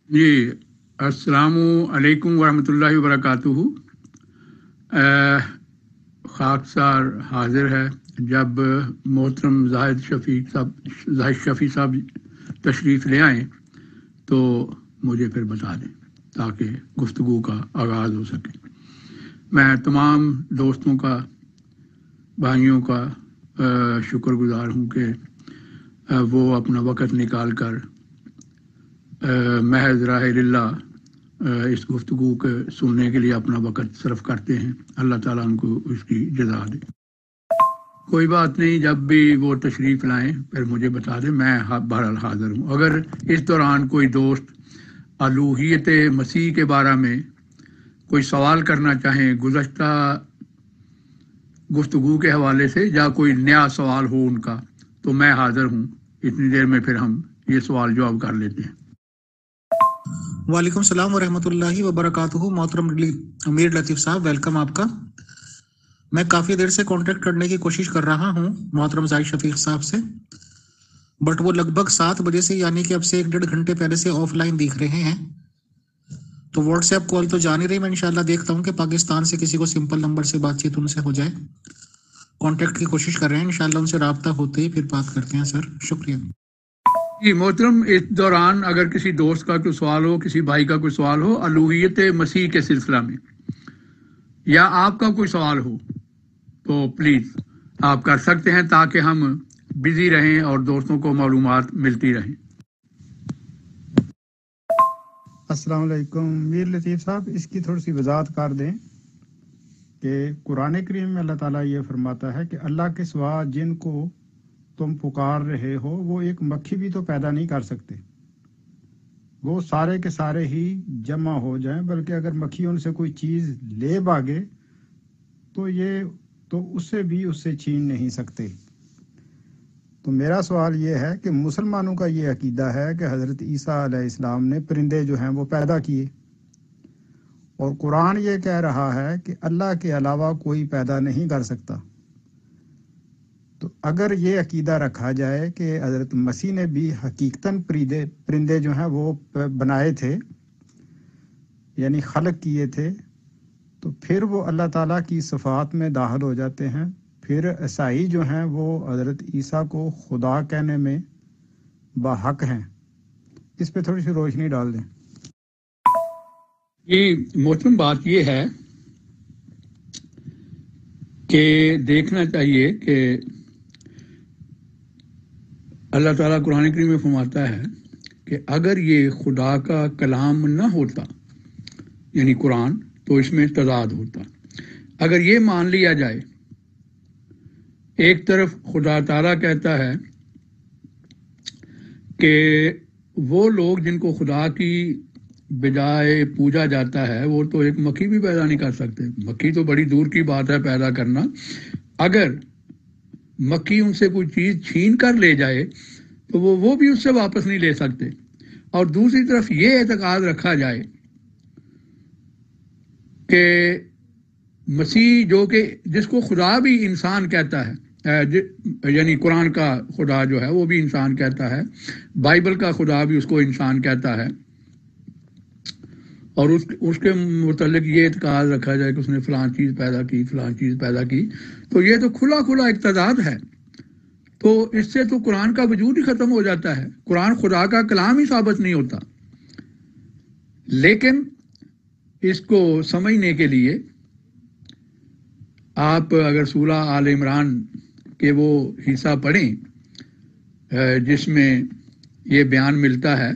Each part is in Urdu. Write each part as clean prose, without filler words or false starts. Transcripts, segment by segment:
جی السلام علیکم ورحمۃ اللہ وبرکاتہ۔ خاکسار حاضر ہے جب محترم زاہد شفیع صاحب تشریف لے آئیں تو مجھے پھر بتا دیں تاکہ گفتگو کا آغاز ہو سکے۔ میں تمام دوستوں کا، بھائیوں کا شکر گزار ہوں کہ وہ اپنا وقت نکال کر محض راہ اللہ اس گفتگو کے سننے کے لیے اپنا وقت صرف کرتے ہیں۔ اللہ تعالیٰ ان کو اس کی جزا دے۔ کوئی بات نہیں، جب بھی وہ تشریف لائیں پھر مجھے بتا دیں، میں بہرحال حاضر ہوں۔ اگر اس دوران کوئی دوست الوہیت مسیح کے بارے میں کوئی سوال کرنا چاہیں گزشتہ گفتگو کے حوالے سے، یا کوئی نیا سوال ہو ان کا، تو میں حاضر ہوں۔ اتنی دیر میں پھر ہم یہ سوال جواب کر لیتے ہیں۔ وعلیکم السلام ورحمۃ اللہ وبرکاتہ۔ محترم امیر لطیف صاحب، ویلکم آپ کا۔ میں کافی دیر سے کانٹیکٹ کرنے کی کوشش کر رہا ہوں محترم زاہد شفیق صاحب سے، بٹ وہ لگ بھگ 7 بجے سے، یعنی کہ اب سے 1-1.5 گھنٹے پہلے سے آف لائن دکھ رہے ہیں۔ تو واٹس ایپ کال تو جا نہیں رہی۔ میں انشاءاللہ دیکھتا ہوں کہ پاکستان سے کسی کو سمپل نمبر سے بات چیت ان سے ہو جائے۔ کانٹیکٹ کی کوشش کر رہے ہیں، انشاءاللہ ان سے رابطہ ہوتے ہی پھر بات کرتے ہیں سر۔ شکریہ جی محترم، اس دوران اگر کسی دوست کا کوئی سوال ہو، کسی بھائی کا کوئی سوال ہو الوہیت مسیح کے سلسلہ میں، یا آپ کا کوئی سوال ہو، تو پلیز آپ کر سکتے ہیں تاکہ ہم بزی رہیں اور دوستوں کو معلومات ملتی رہیں۔ السلام علیکم میر لطیف صاحب، اس کی تھوڑی سی وضاحت کر دیں کہ قرآن کریم میں اللہ تعالیٰ یہ فرماتا ہے کہ اللہ کے سوا جن کو تم پکار رہے ہو وہ ایک مکھی بھی تو پیدا نہیں کر سکتے، وہ سارے کے سارے ہی جمع ہو جائیں، بلکہ اگر مکھی ان سے کوئی چیز لے بھاگے تو اسے بھی اس سے چھین نہیں سکتے۔ تو میرا سوال یہ ہے کہ مسلمانوں کا یہ عقیدہ ہے کہ حضرت عیسیٰ علیہ السلام نے پرندے جو ہیں وہ پیدا کیے، اور قرآن یہ کہہ رہا ہے کہ اللہ کے علاوہ کوئی پیدا نہیں کر سکتا۔ تو اگر یہ عقیدہ رکھا جائے کہ حضرت مسیح نے بھی حقیقتاً پرندے جو ہیں وہ بنائے تھے، یعنی خلق کیے تھے، تو پھر وہ اللہ تعالیٰ کی صفات میں داخل ہو جاتے ہیں۔ پھر عیسائی جو ہیں وہ حضرت عیسیٰ کو خدا کہنے میں باحق ہیں۔ اس پہ تھوڑی سی روشنی ڈال دیں۔ یہ محترم بات یہ ہے کہ دیکھنا چاہیے کہ اللہ تعالیٰ قرآن کریم میں فرماتا ہے کہ اگر یہ خدا کا کلام نہ ہوتا، یعنی قرآن، تو اس میں تضاد ہوتا۔ اگر یہ مان لیا جائے، ایک طرف خدا تعالیٰ کہتا ہے کہ وہ لوگ جن کو خدا کی بجائے پوجا جاتا ہے وہ تو ایک مکھی بھی پیدا نہیں کر سکتے۔ مکھی تو بڑی دور کی بات ہے پیدا کرنا۔ اگر مکھی ان سے کوئی چیز چھین کر لے جائے تو وہ بھی اس سے واپس نہیں لے سکتے۔ اور دوسری طرف یہ اعتقاد رکھا جائے کہ مسیح جو کہ جس کو خدا بھی انسان کہتا ہے، یعنی قرآن کا خدا جو ہے وہ بھی انسان کہتا ہے، بائبل کا خدا بھی اس کو انسان کہتا ہے، اور اس کے متعلق یہ اعتقاد رکھا جائے کہ اس نے فلاں چیز پیدا کی، فلاں چیز پیدا کی، تو یہ تو کھلا کھلا اقتضاد ہے۔ تو اس سے تو قرآن کا وجود ہی ختم ہو جاتا ہے، قرآن خدا کا کلام ہی ثابت نہیں ہوتا۔ لیکن اس کو سمجھنے کے لیے آپ اگر سورہ آل عمران کے وہ حصہ پڑھیں جس میں یہ بیان ملتا ہے،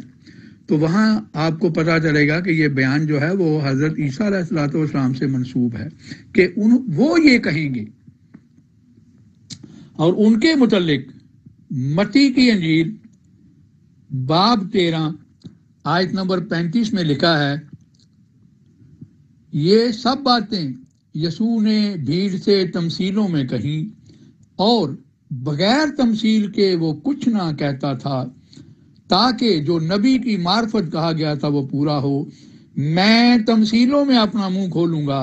تو وہاں آپ کو پتہ چلے گا کہ یہ بیان جو ہے وہ حضرت عیسیٰ علیہ السلام سے منسوب ہے کہ وہ یہ کہیں گے۔ اور ان کے متعلق متی کی انجیل باب 13 آیت نمبر 35 میں لکھا ہے، یہ سب باتیں یسوع نے بھیڑ سے تمثیلوں میں کہیں، اور بغیر تمثیل کے وہ کچھ نہ کہتا تھا، تاکہ جو نبی کی معرفت کہا گیا تھا وہ پورا ہو۔ میں تمثیلوں میں اپنا منہ کھولوں گا،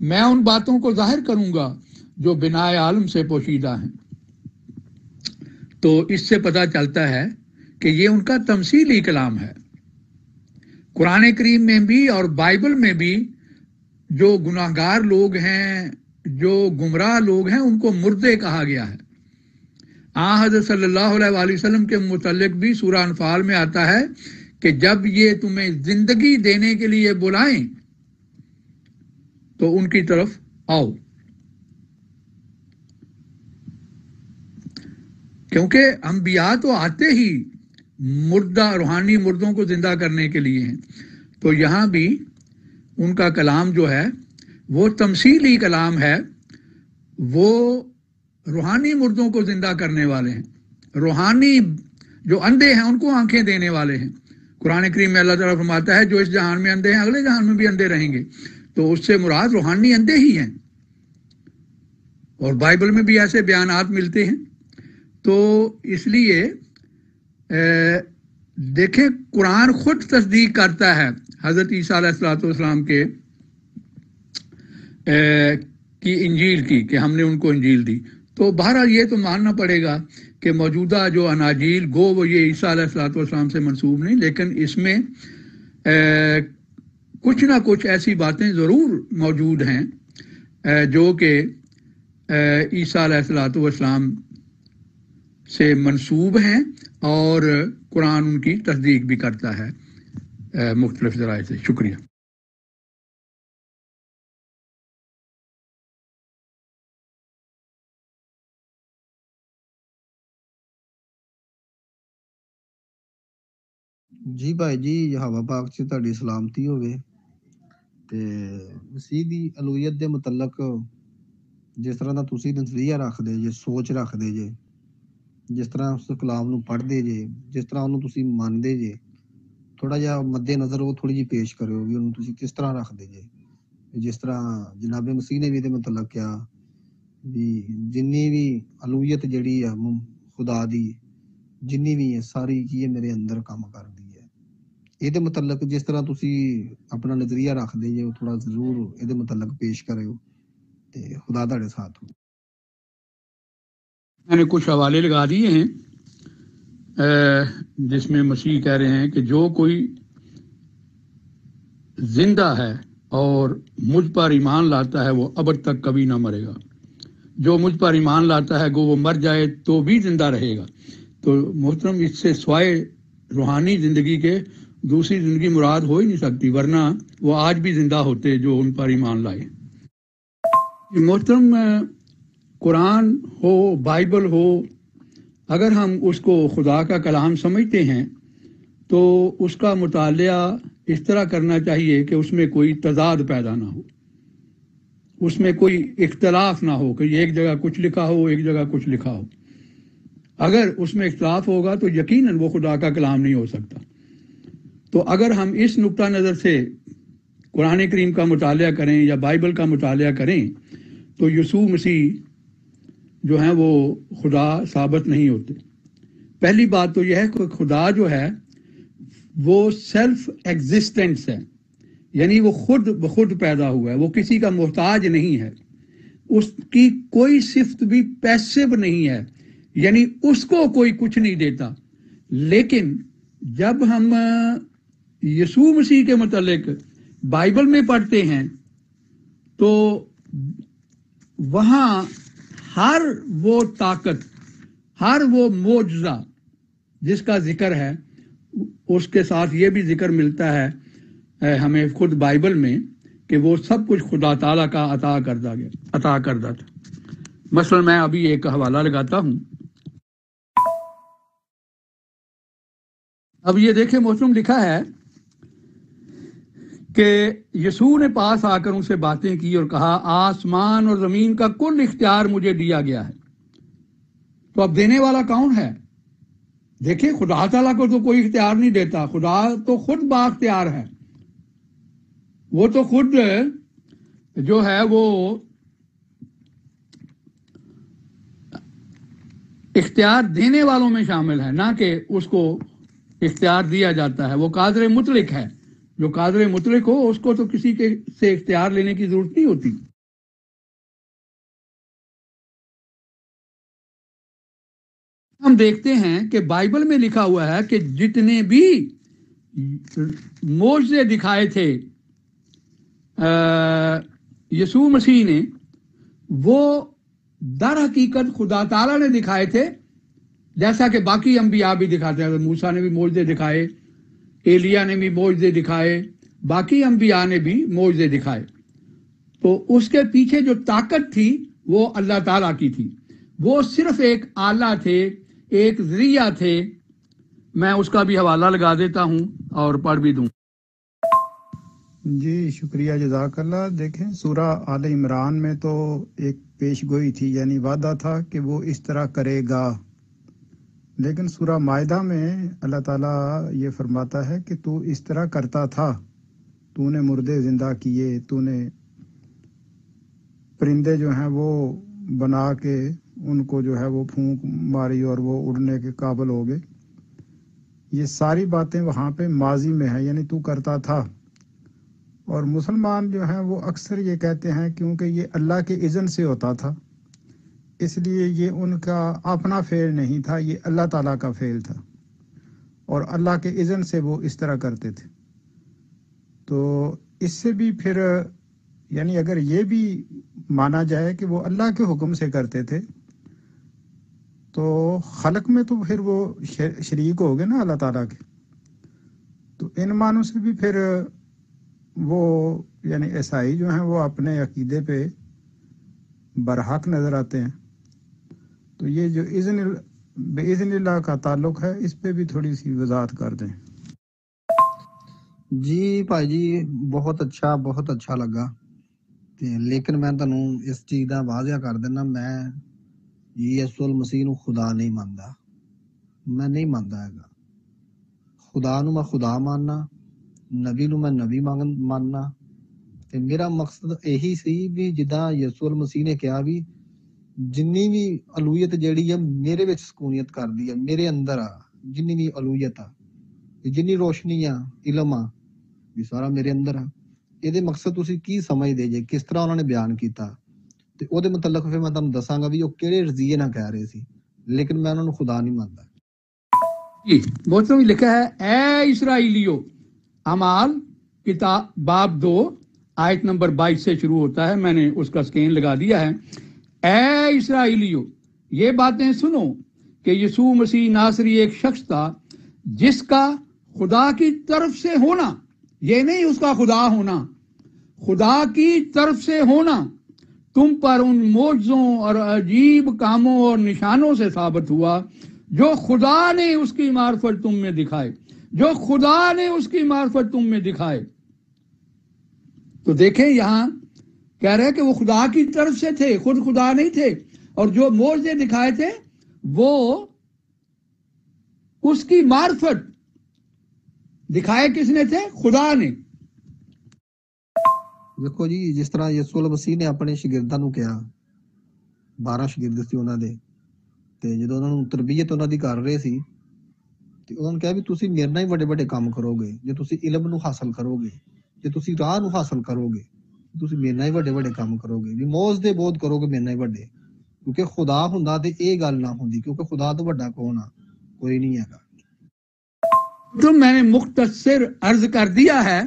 میں ان باتوں کو ظاہر کروں گا جو بنائے عالم سے پوشیدہ ہیں۔ تو اس سے پتہ چلتا ہے کہ یہ ان کا تمثیلی کلام ہے۔ قرآن کریم میں بھی اور بائبل میں بھی جو گناہگار لوگ ہیں، جو گمراہ لوگ ہیں، ان کو مردے کہا گیا ہے۔ حضرت صلی اللہ علیہ وآلہ وسلم کے متعلق بھی سورہ انفال میں آتا ہے کہ جب یہ تمہیں زندگی دینے کے لیے بلائیں تو ان کی طرف آؤ، کیونکہ انبیاء تو آتے ہی مردہ روحانی مردوں کو زندہ کرنے کے لیے ہیں۔ تو یہاں بھی ان کا کلام جو ہے وہ تمثیلی کلام ہے، وہ روحانی مردوں کو زندہ کرنے والے ہیں، روحانی جو اندھے ہیں ان کو آنکھیں دینے والے ہیں۔ قرآن کریم میں اللہ تعالیٰ فرماتا ہے جو اس جہان میں اندھے ہیں اگلے جہان میں بھی اندھے رہیں گے، تو اس سے مراد روحانی اندھے ہی ہیں، اور بائبل میں بھی ایسے بیانات ملتے ہیں۔ تو اس لیے دیکھیں قرآن خود تصدیق کرتا ہے حضرت عیسیٰ علیہ السلام کے کی انجیل کی، کہ ہم نے ان کو انجیل دی۔ تو بہرحال یہ تو ماننا پڑے گا کہ موجودہ جو اناجیل گو وہ یہ عیسیٰ علیہ السلام سے منسوب نہیں، لیکن اس میں کچھ نہ کچھ ایسی باتیں ضرور موجود ہیں جو کہ عیسیٰ علیہ السلام سے منسوب ہیں، اور قرآن ان کی تصدیق بھی کرتا ہے مختلف ذرائع سے۔ شکریہ۔ جی بھائی جی، ہوا پاک سے تہاڈی سلامتی ہوਵੇ تے مسیح دی الوہیت دے متعلق جس طرح دا تسی نظریہ رکھدے جے، سوچ رکھدے جے، جس طرح اس کلام نو پڑھدے جے، جس طرح انہوں تسی ماندے جے، تھوڑا جا مد نظر وہ تھوڑی جی پیش کرو بھی انہوں تسی کس طرح رکھدے جے۔ جس طرح جناب مسیح نے بھی دے متعلق کیا بھی جنی بھی الوہیت جڑی ہے خدا دی جنی بھی ہے ساری کی میرے اندر کام کر دی ہے۔ یہ دے متعلق جس طرح تسی اپنا نظریہ رکھ دے جے تھوڑا ضرور یہ دے متعلق پیش کرے ہو تے خدا تہاڈے ساتھ ہو۔ میں نے کچھ حوالے لگا دیے ہیں جس میں مسیح کہہ رہے ہیں کہ جو کوئی زندہ ہے اور مجھ پر ایمان لاتا ہے وہ ابد تک کبھی نہ مرے گا، جو مجھ پر ایمان لاتا ہے گو وہ مر جائے تو بھی زندہ رہے گا۔ تو محترم اس سے سوائے روحانی زندگی کے دوسری زندگی مراد ہو ہی نہیں سکتی، ورنہ وہ آج بھی زندہ ہوتے جو ان پر ایمان لائے۔ محترم قرآن ہو، بائبل ہو، اگر ہم اس کو خدا کا کلام سمجھتے ہیں تو اس کا مطالعہ اس طرح کرنا چاہیے کہ اس میں کوئی تضاد پیدا نہ ہو، اس میں کوئی اختلاف نہ ہو کہ ایک جگہ کچھ لکھا ہو ایک جگہ کچھ لکھا ہو۔ اگر اس میں اختلاف ہوگا تو یقیناً وہ خدا کا کلام نہیں ہو سکتا۔ تو اگر ہم اس نقطہ نظر سے قرآن کریم کا مطالعہ کریں یا بائبل کا مطالعہ کریں تو یسوع مسیح جو ہیں وہ خدا ثابت نہیں ہوتے۔ پہلی بات تو یہ ہے کہ خدا جو ہے وہ سیلف ایگزسٹنس ہے، یعنی وہ خود بخود پیدا ہوا ہے، وہ کسی کا محتاج نہیں ہے، اس کی کوئی صفت بھی پیسو نہیں ہے، یعنی اس کو کوئی کچھ نہیں دیتا۔ لیکن جب ہم یسوع مسیح کے متعلق بائبل میں پڑھتے ہیں تو وہاں ہر وہ طاقت، ہر وہ معجزہ جس کا ذکر ہے، اس کے ساتھ یہ بھی ذکر ملتا ہے ہمیں خود بائبل میں کہ وہ سب کچھ خدا تعالیٰ کا عطا کردہ تھا۔ مثلا میں ابھی ایک حوالہ لگاتا ہوں۔ اب یہ دیکھیں محترم، لکھا ہے کہ یسوع نے پاس آ کر ان سے باتیں کی اور کہا آسمان اور زمین کا کل اختیار مجھے دیا گیا ہے۔ تو اب دینے والا کون ہے؟ دیکھیں خدا تعالیٰ کو تو کوئی اختیار نہیں دیتا، خدا تو خود با اختیار ہے، وہ تو خود جو ہے وہ اختیار دینے والوں میں شامل ہے، نہ کہ اس کو اختیار دیا جاتا ہے۔ وہ قادر مطلق ہے، جو قادر مطلق ہو اس کو تو کسی کے سے اختیار لینے کی ضرورت نہیں ہوتی۔ ہم دیکھتے ہیں کہ بائبل میں لکھا ہوا ہے کہ جتنے بھی معجزے دکھائے تھے یسوع مسیح نے، وہ در حقیقت خدا تعالیٰ نے دکھائے تھے، جیسا کہ باقی انبیاء بھی دکھاتے ہیں۔ موسیٰ نے بھی معجزے دکھائے، ایلیا نے بھی معجزے دکھائے، باقی انبیاء نے بھی معجزے دکھائے۔ تو اس کے پیچھے جو طاقت تھی وہ اللہ تعالیٰ کی تھی، وہ صرف ایک آلہ تھے، ایک ذریعہ تھے۔ میں اس کا بھی حوالہ لگا دیتا ہوں اور پڑھ بھی دوں۔ جی شکریہ، جزاک اللہ۔ دیکھیں سورہ آل عمران میں تو ایک پیش گوئی تھی، یعنی وعدہ تھا کہ وہ اس طرح کرے گا، لیکن سورہ مائدہ میں اللہ تعالیٰ یہ فرماتا ہے کہ تو اس طرح کرتا تھا، تو نے مردے زندہ کیے، تو نے پرندے جو ہیں وہ بنا کے ان کو جو ہے وہ پھونک ماری اور وہ اڑنے کے قابل ہو گئے۔ یہ ساری باتیں وہاں پہ ماضی میں ہیں، یعنی تو کرتا تھا۔ اور مسلمان جو ہیں وہ اکثر یہ کہتے ہیں کیونکہ یہ اللہ کے اذن سے ہوتا تھا، اس لیے یہ ان کا اپنا فعل نہیں تھا، یہ اللہ تعالیٰ کا فعل تھا، اور اللہ کے اذن سے وہ اس طرح کرتے تھے۔ تو اس سے بھی پھر یعنی اگر یہ بھی مانا جائے کہ وہ اللہ کے حکم سے کرتے تھے تو خلق میں تو پھر وہ شریک ہو گئے نا اللہ تعالیٰ کے۔ تو ان معنوں سے بھی پھر وہ یعنی عیسائی جو ہیں وہ اپنے عقیدے پہ برحق نظر آتے ہیں۔ تو یہ جو بِإِذْنِ اللہ کا تعلق ہے، اس پہ بھی تھوڑی سی وضاحت کر دیں۔ جی بھائی جی، بہت اچھا لگا، لیکن میں تنوں اس چیز کا واضح کر دینا، میں یسوع المسیح نو خدا نہیں مانتا، میں نہیں مانتا ہے گا۔ خدا نو میں خدا ماننا، نبی نو میں نبی ماننا، تے میرا مقصد یہی سی بھی جداں یسوع المسیح نے کہا بھی جنی بھی الوہیت جیڑی ہے میرے وچ سکونیت کر دی ہے، میرے اندر آ جنی بھی الوہیت آ، جنی روشنی آ، علم آ، بھی سارا میرے اندر آ۔ یہ مقصد تسی کی سمجھ دے جے کس طرح انہوں نے بیان کیتا، تے او دے متعلق پھر میں تانوں دساں گا بھی وہ کیڑے رضیے نہ کہہ رہے سی، لیکن میں انہوں نے خدا نہیں مانتا۔ جی بہت میں لکھا ہے، اے اسرائیلیو، اعمال کتاب باب 2 آیت نمبر 22 سے شروع ہوتا ہے، میں نے اس کا سکین لگا دیا ہے۔ اے اسرائیلیو، یہ باتیں سنو کہ یسوع مسیح ناصری ایک شخص تھا جس کا خدا کی طرف سے ہونا، یہ نہیں اس کا خدا ہونا، خدا کی طرف سے ہونا تم پر ان معجزوں اور عجیب کاموں اور نشانوں سے ثابت ہوا جو خدا نے اس کی معرفت تم میں دکھائے، جو خدا نے اس کی معرفت تم میں دکھائے۔ تو دیکھیں یہاں کہہ رہے کہ وہ خدا کی طرف سے تھے، خود خدا نہیں تھے، اور جو معجزے دکھائے تھے وہ اس کی معرفت دکھائے کس نے تھے؟ خدا نے۔ دیکھو جی، جس طرح یسوع المسیح نے اپنے شاگرداں نو کہا، 12 شاگرد سی انہاں دے، تے جدوں انہاں نوں تربیت انہاں دی کر رہے سی تے انہاں نے کہا بھی تسی میرے نال ہی بڑے بڑے کام کرو گے، جے تسی علم نو حاصل کرو گے، جے تسی راہ نو حاصل کرو گے، تسی میرے نال ہی بڑے بڑے کام کرو گے، بھی موج دے بہت کرو گے میرے نال ہی بڑے، کیونکہ خدا ہوندا تے اے گل نہ ہوندی، کیونکہ خدا تو بڑا کون آ؟ کوئی نہیں ہے گا۔ تو میں نے مختصر عرض کر دیا ہے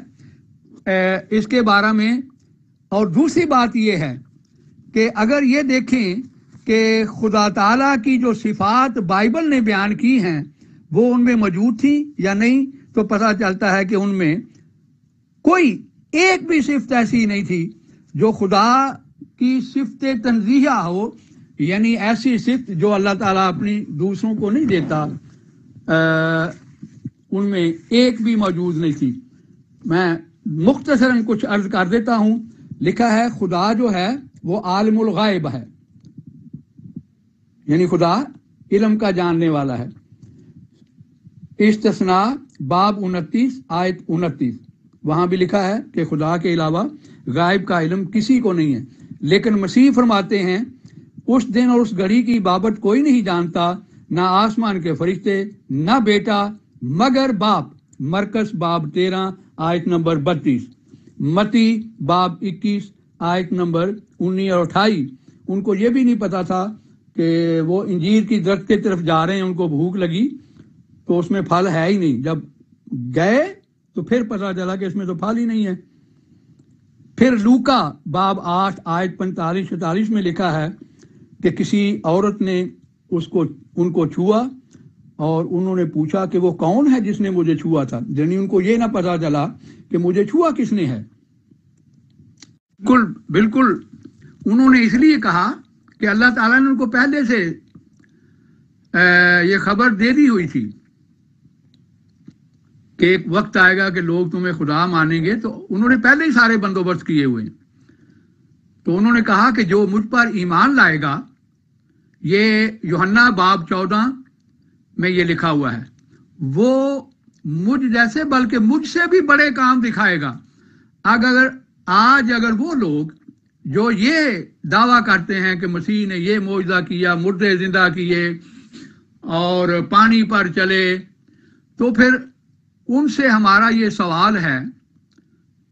اس کے بارے میں۔ اور دوسری بات یہ ہے کہ اگر یہ دیکھیں کہ خدا تعالیٰ کی جو صفات بائبل نے بیان کی ہیں وہ ان میں موجود تھی یا نہیں، تو پتہ چلتا ہے کہ ان میں کوئی ایک بھی صفت ایسی نہیں تھی جو خدا کی صفت تنزیہہ ہو، یعنی ایسی صفت جو اللہ تعالیٰ اپنی دوسروں کو نہیں دیتا، ان میں ایک بھی موجود نہیں تھی۔ میں مختصراً کچھ عرض کر دیتا ہوں۔ لکھا ہے خدا جو ہے وہ عالم الغائب ہے، یعنی خدا علم کا جاننے والا ہے۔ استثناء باب 29 آیت 29، وہاں بھی لکھا ہے کہ خدا کے علاوہ غائب کا علم کسی کو نہیں ہے، لیکن مسیح فرماتے ہیں اس دن اور اس گھڑی کی بابت کوئی نہیں جانتا، نہ آسمان کے فرشتے، نہ بیٹا، مگر باپ۔ مرکز باب 13 آیت نمبر 32، متی باب 21 آیت نمبر 19 اور 28۔ ان کو یہ بھی نہیں پتا تھا کہ وہ انجیر کی درخت کی طرف جا رہے ہیں، ان کو بھوک لگی تو اس میں پھل ہے ہی نہیں، جب گئے تو پھر پتہ چلا کہ اس میں تو پھل ہی نہیں ہے۔ پھر لوکا باب 8 آیت 45-46 میں لکھا ہے کہ کسی عورت نے ان کو چھوا اور انہوں نے پوچھا کہ وہ کون ہے جس نے مجھے چھوا تھا، یعنی ان کو یہ نہ پتا چلا کہ مجھے چھوا کس نے ہے۔ بالکل انہوں نے اس لیے کہا کہ اللہ تعالیٰ نے ان کو پہلے سے یہ خبر دے دی ہوئی تھی کہ ایک وقت آئے گا کہ لوگ تمہیں خدا مانیں گے، تو انہوں نے پہلے ہی سارے بندوبست کیے ہوئے ہیں۔ تو انہوں نے کہا کہ جو مجھ پر ایمان لائے گا، یہ یوحنا باب 14 میں یہ لکھا ہوا ہے، وہ مجھ جیسے بلکہ مجھ سے بھی بڑے کام دکھائے گا۔ اگر وہ لوگ جو یہ دعویٰ کرتے ہیں کہ مسیح نے یہ معجزہ کیا، مردے زندہ کیے اور پانی پر چلے، تو پھر ان سے ہمارا یہ سوال ہے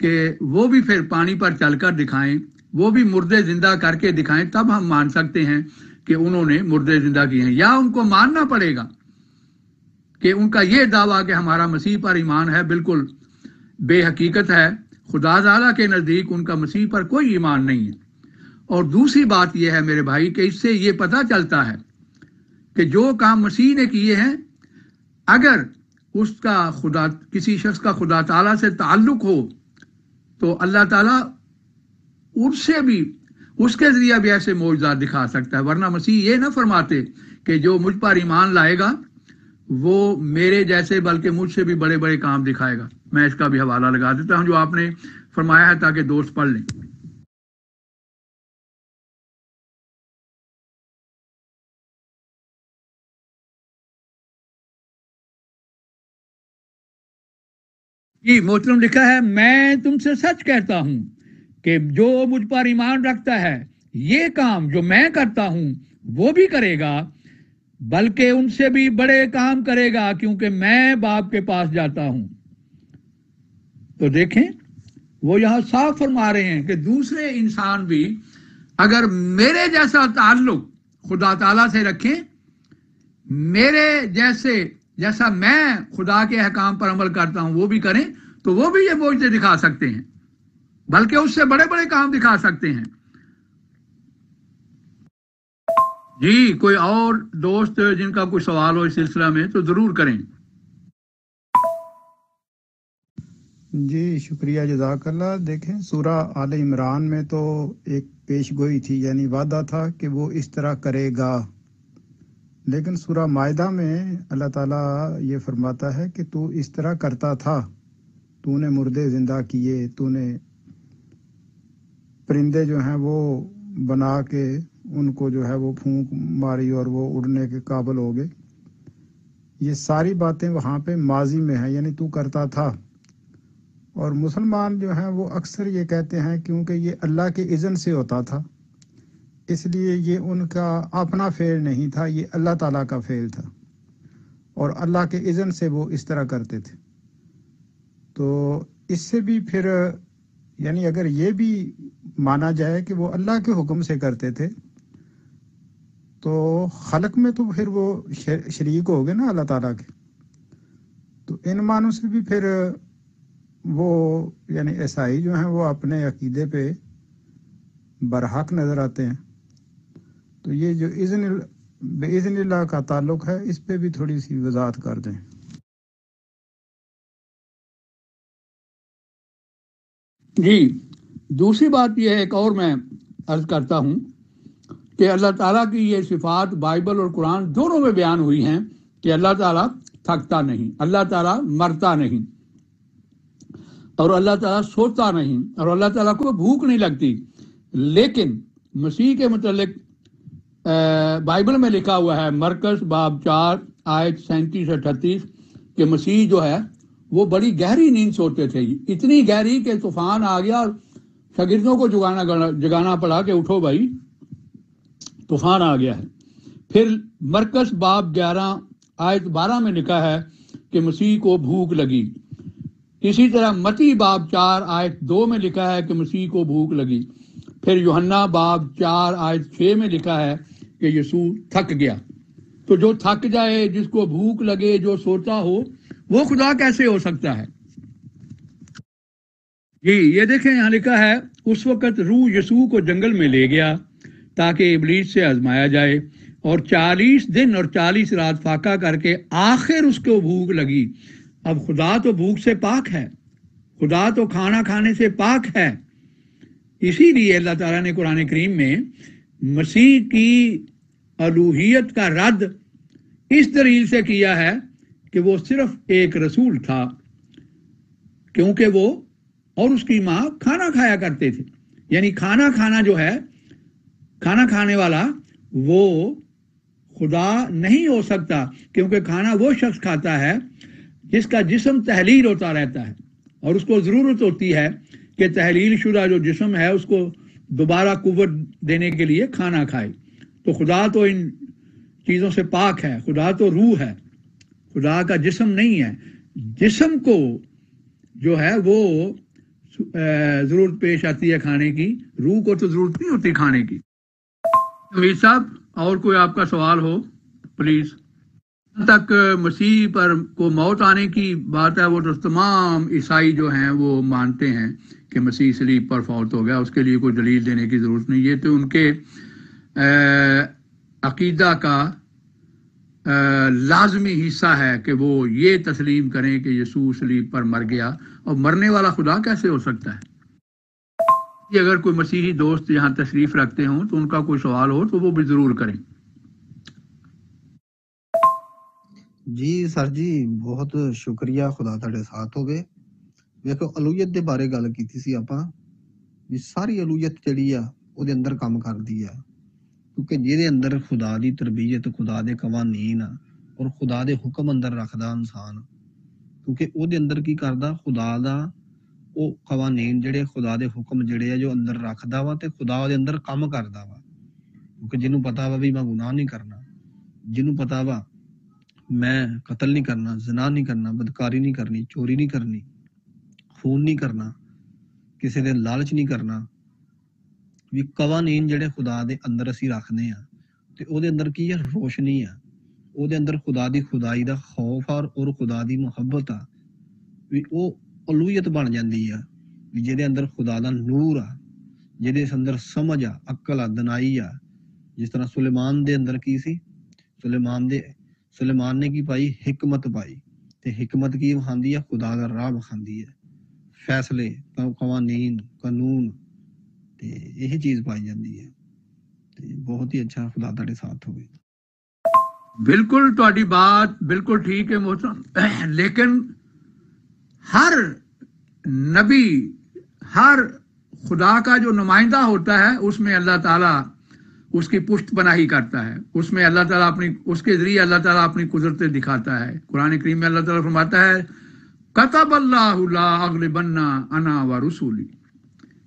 کہ وہ بھی پھر پانی پر چل کر دکھائیں، وہ بھی مردے زندہ کر کے دکھائیں، تب ہم مان سکتے ہیں کہ انہوں نے مردے زندہ کیے ہیں۔ یا ان کو ماننا پڑے گا کہ ان کا یہ دعویٰ کہ ہمارا مسیح پر ایمان ہے بالکل بے حقیقت ہے، خدا تعالیٰ کے نزدیک ان کا مسیح پر کوئی ایمان نہیں ہے۔ اور دوسری بات یہ ہے میرے بھائی کہ اس سے یہ پتہ چلتا ہے کہ جو کام مسیح نے کیے ہیں، اگر اس کا کسی شخص کا خدا تعالیٰ سے تعلق ہو تو اللہ تعالیٰ اس کے ذریعہ بھی ایسے معجزات دکھا سکتا ہے، ورنہ مسیح یہ نہ فرماتے کہ جو مجھ پر ایمان لائے گا وہ میرے جیسے بلکہ مجھ سے بھی بڑے بڑے کام دکھائے گا۔ میں اس کا بھی حوالہ لگا دیتا ہوں جو آپ نے فرمایا ہے تاکہ دوست پڑھ لیں۔ جی محترم لکھا ہے، میں تم سے سچ کہتا ہوں کہ جو مجھ پر ایمان رکھتا ہے یہ کام جو میں کرتا ہوں وہ بھی کرے گا، بلکہ ان سے بھی بڑے کام کرے گا، کیونکہ میں باپ کے پاس جاتا ہوں۔ تو دیکھیں وہ یہاں صاف فرما رہے ہیں کہ دوسرے انسان بھی اگر میرے جیسا تعلق خدا تعالیٰ سے رکھیں، میرے جیسا میں خدا کے احکام پر عمل کرتا ہوں وہ بھی کریں، تو وہ بھی یہ معجزے دکھا سکتے ہیں، بلکہ اس سے بڑے بڑے کام دکھا سکتے ہیں۔ جی کوئی اور دوست جن کا کوئی سوال ہو اس سلسلہ میں تو ضرور کریں۔ جی شکریہ، جزاک اللہ۔ دیکھیں سورہ آل عمران میں تو ایک پیش گوئی تھی، یعنی وعدہ تھا کہ وہ اس طرح کرے گا، لیکن سورہ مائدہ میں اللہ تعالیٰ یہ فرماتا ہے کہ تو اس طرح کرتا تھا، تو نے مردے زندہ کیے، تو نے پرندے جو ہیں وہ بنا کے ان کو جو ہے وہ پھونک ماری اور وہ اڑنے کے قابل ہو گئے۔ یہ ساری باتیں وہاں پہ ماضی میں ہیں، یعنی تو کرتا تھا۔ اور مسلمان جو ہیں وہ اکثر یہ کہتے ہیں کیونکہ یہ اللہ کے اذن سے ہوتا تھا، اس لیے یہ ان کا اپنا فعل نہیں تھا، یہ اللہ تعالیٰ کا فعل تھا، اور اللہ کے اذن سے وہ اس طرح کرتے تھے۔ تو اس سے بھی پھر یعنی اگر یہ بھی مانا جائے کہ وہ اللہ کے حکم سے کرتے تھے تو خلق میں تو پھر وہ شریک ہو گئے نا اللہ تعالیٰ کے۔ تو ان معنوں سے بھی پھر وہ یعنی عیسائی جو ہیں وہ اپنے عقیدے پہ برحق نظر آتے ہیں۔ تو یہ جو بِإِذْنِ اللہ کا تعلق ہے اس پہ بھی تھوڑی سی وضاحت کر دیں۔ جی دوسری بات یہ ہے، ایک اور میں عرض کرتا ہوں کہ اللہ تعالیٰ کی یہ صفات بائبل اور قرآن دونوں میں بیان ہوئی ہیں کہ اللہ تعالیٰ تھکتا نہیں، اللہ تعالیٰ مرتا نہیں، اور اللہ تعالیٰ سوتا نہیں، اور اللہ تعالیٰ کو بھوک نہیں لگتی۔ لیکن مسیح کے متعلق بائبل میں لکھا ہوا ہے مرکز باب 4 آیت 37-38 کہ مسیح جو ہے وہ بڑی گہری نیند سوتے تھے، اتنی گہری کہ طوفان آ گیا اور شاگردوں کو جگانا پڑا کہ اٹھو بھائی طوفان آ گیا ہے۔ پھر مرکز باب 11 آیت 12 میں لکھا ہے کہ مسیح کو بھوک لگی۔ اسی طرح متی باب 4 آیت 2 میں لکھا ہے کہ مسیح کو بھوک لگی۔ پھر یوحنا باب 4 آیت 6 میں لکھا ہے کہ یسوع تھک گیا۔ تو جو تھک جائے، جس کو بھوک لگے، جو سوتا ہو، وہ خدا کیسے ہو سکتا ہے؟ جی یہ دیکھیں یہاں لکھا ہے اس وقت روح یسوع کو جنگل میں لے گیا تاکہ ابلیس سے آزمایا جائے، اور 40 دن اور 40 رات فاقہ کر کے آخر اس کو بھوک لگی۔ اب خدا تو بھوک سے پاک ہے، خدا تو کھانا کھانے سے پاک ہے، اسی لیے اللہ تعالیٰ نے قرآن کریم میں مسیح کی الوہیت کا رد اس دلیل سے کیا ہے کہ وہ صرف ایک رسول تھا، کیونکہ وہ اور اس کی ماں کھانا کھایا کرتے تھے۔ یعنی کھانا کھانا جو ہے، کھانا کھانے والا وہ خدا نہیں ہو سکتا، کیونکہ کھانا وہ شخص کھاتا ہے جس کا جسم تحلیل ہوتا رہتا ہے، اور اس کو ضرورت ہوتی ہے کہ تحلیل شدہ جو جسم ہے اس کو دوبارہ قوت دینے کے لیے کھانا کھائے۔ تو خدا تو ان چیزوں سے پاک ہے، خدا تو روح ہے، خدا کا جسم نہیں ہے۔ جسم کو جو ہے وہ ضرورت پیش آتی ہے کھانے کی، روح کو تو ضرورت نہیں ہوتی کھانے کی۔ امیر صاحب اور کوئی آپ کا سوال ہو پلیز۔ تک مسیح پر کو موت آنے کی بات ہے، وہ تو تمام عیسائی جو ہیں وہ مانتے ہیں کہ مسیح صلیب پر فوت ہو گیا، اس کے لیے کوئی دلیل دینے کی ضرورت نہیں۔ یہ تو ان کے عقیدہ کا لازمی حصہ ہے کہ وہ یہ تسلیم کریں کہ یسوع صلیب پر مر گیا، اور مرنے والا خدا کیسے ہو سکتا ہے؟ اگر کوئی مسیحی دوست یہاں تشریف رکھتے ہوں تو ان کا کوئی سوال ہو تو وہ بھی ضرور کریں۔ جی سر جی بہت شکریہ، خدا تہاڈے ساتھ ہوਵੇ۔ ویکھو الوہیت دے بارے گل کیتی سی آپاں، بھی ساری الوہیت جڑی آ او دے اندر کام کردی ہے، کیونکہ جہدے اندر خدا دی تربیت، خدا دے قوانین اور خدا دے حکم اندر رکھدا انسان، کیونکہ او دے اندر کی کردا خدا دا او قوانین جڑے خدا دے حکم جڑے جو اندر رکھدا وا تے خدا دے اندر کام کردا وا، کیونکہ جنوں پتا وا بھی میں گناہ نہیں کرنا، جنوں پتا وا میں قتل نہیں کرنا، زنا نہیں کرنا، بدکاری نہیں کرنی، چوری نہیں کرنی، خون نہیں کرنا، کسی دے لالچ نہیں کرنا، بھی قوانین جڑے خدا دے اندر اسی رکھنے ہاں تے او دے اندر کی ہے روشنی ہے، او دے اندر خدا دی خدائی دا خوف اور خدا دی محبت آ، بھی او الوہیت بن جاندی ہے، بھی جہدے اندر خدا دا نور آ، جہدے اندر سمجھ آ، عقل آ، دنائی آ۔ جس طرح سلیمان دے اندر کی سی، سلیمان نے کی پائی؟ حکمت پائی، تے حکمت کی وکھاندی ہے؟ خدا دا راہ وکھاندی ہے، فیصلے، قوانین، قانون، تے یہی چیز پائی جاندی ہے۔ تے بہت ہی اچھا، خدا تہاڈے ساتھ ہوئے۔ بالکل تہاڈی بات بالکل ٹھیک ہے محترم، لیکن ہر نبی، ہر خدا کا جو نمائندہ ہوتا ہے اس میں اللہ تعالیٰ اس کی پشت پناہی کرتا ہے، اس میں اللہ تعالیٰ اس کے ذریعے اللہ تعالیٰ اپنی قدرتیں دکھاتا ہے۔ قرآن کریم میں اللہ تعالیٰ فرماتا ہے کتب اللہ لا اغلبن انا ورسولی،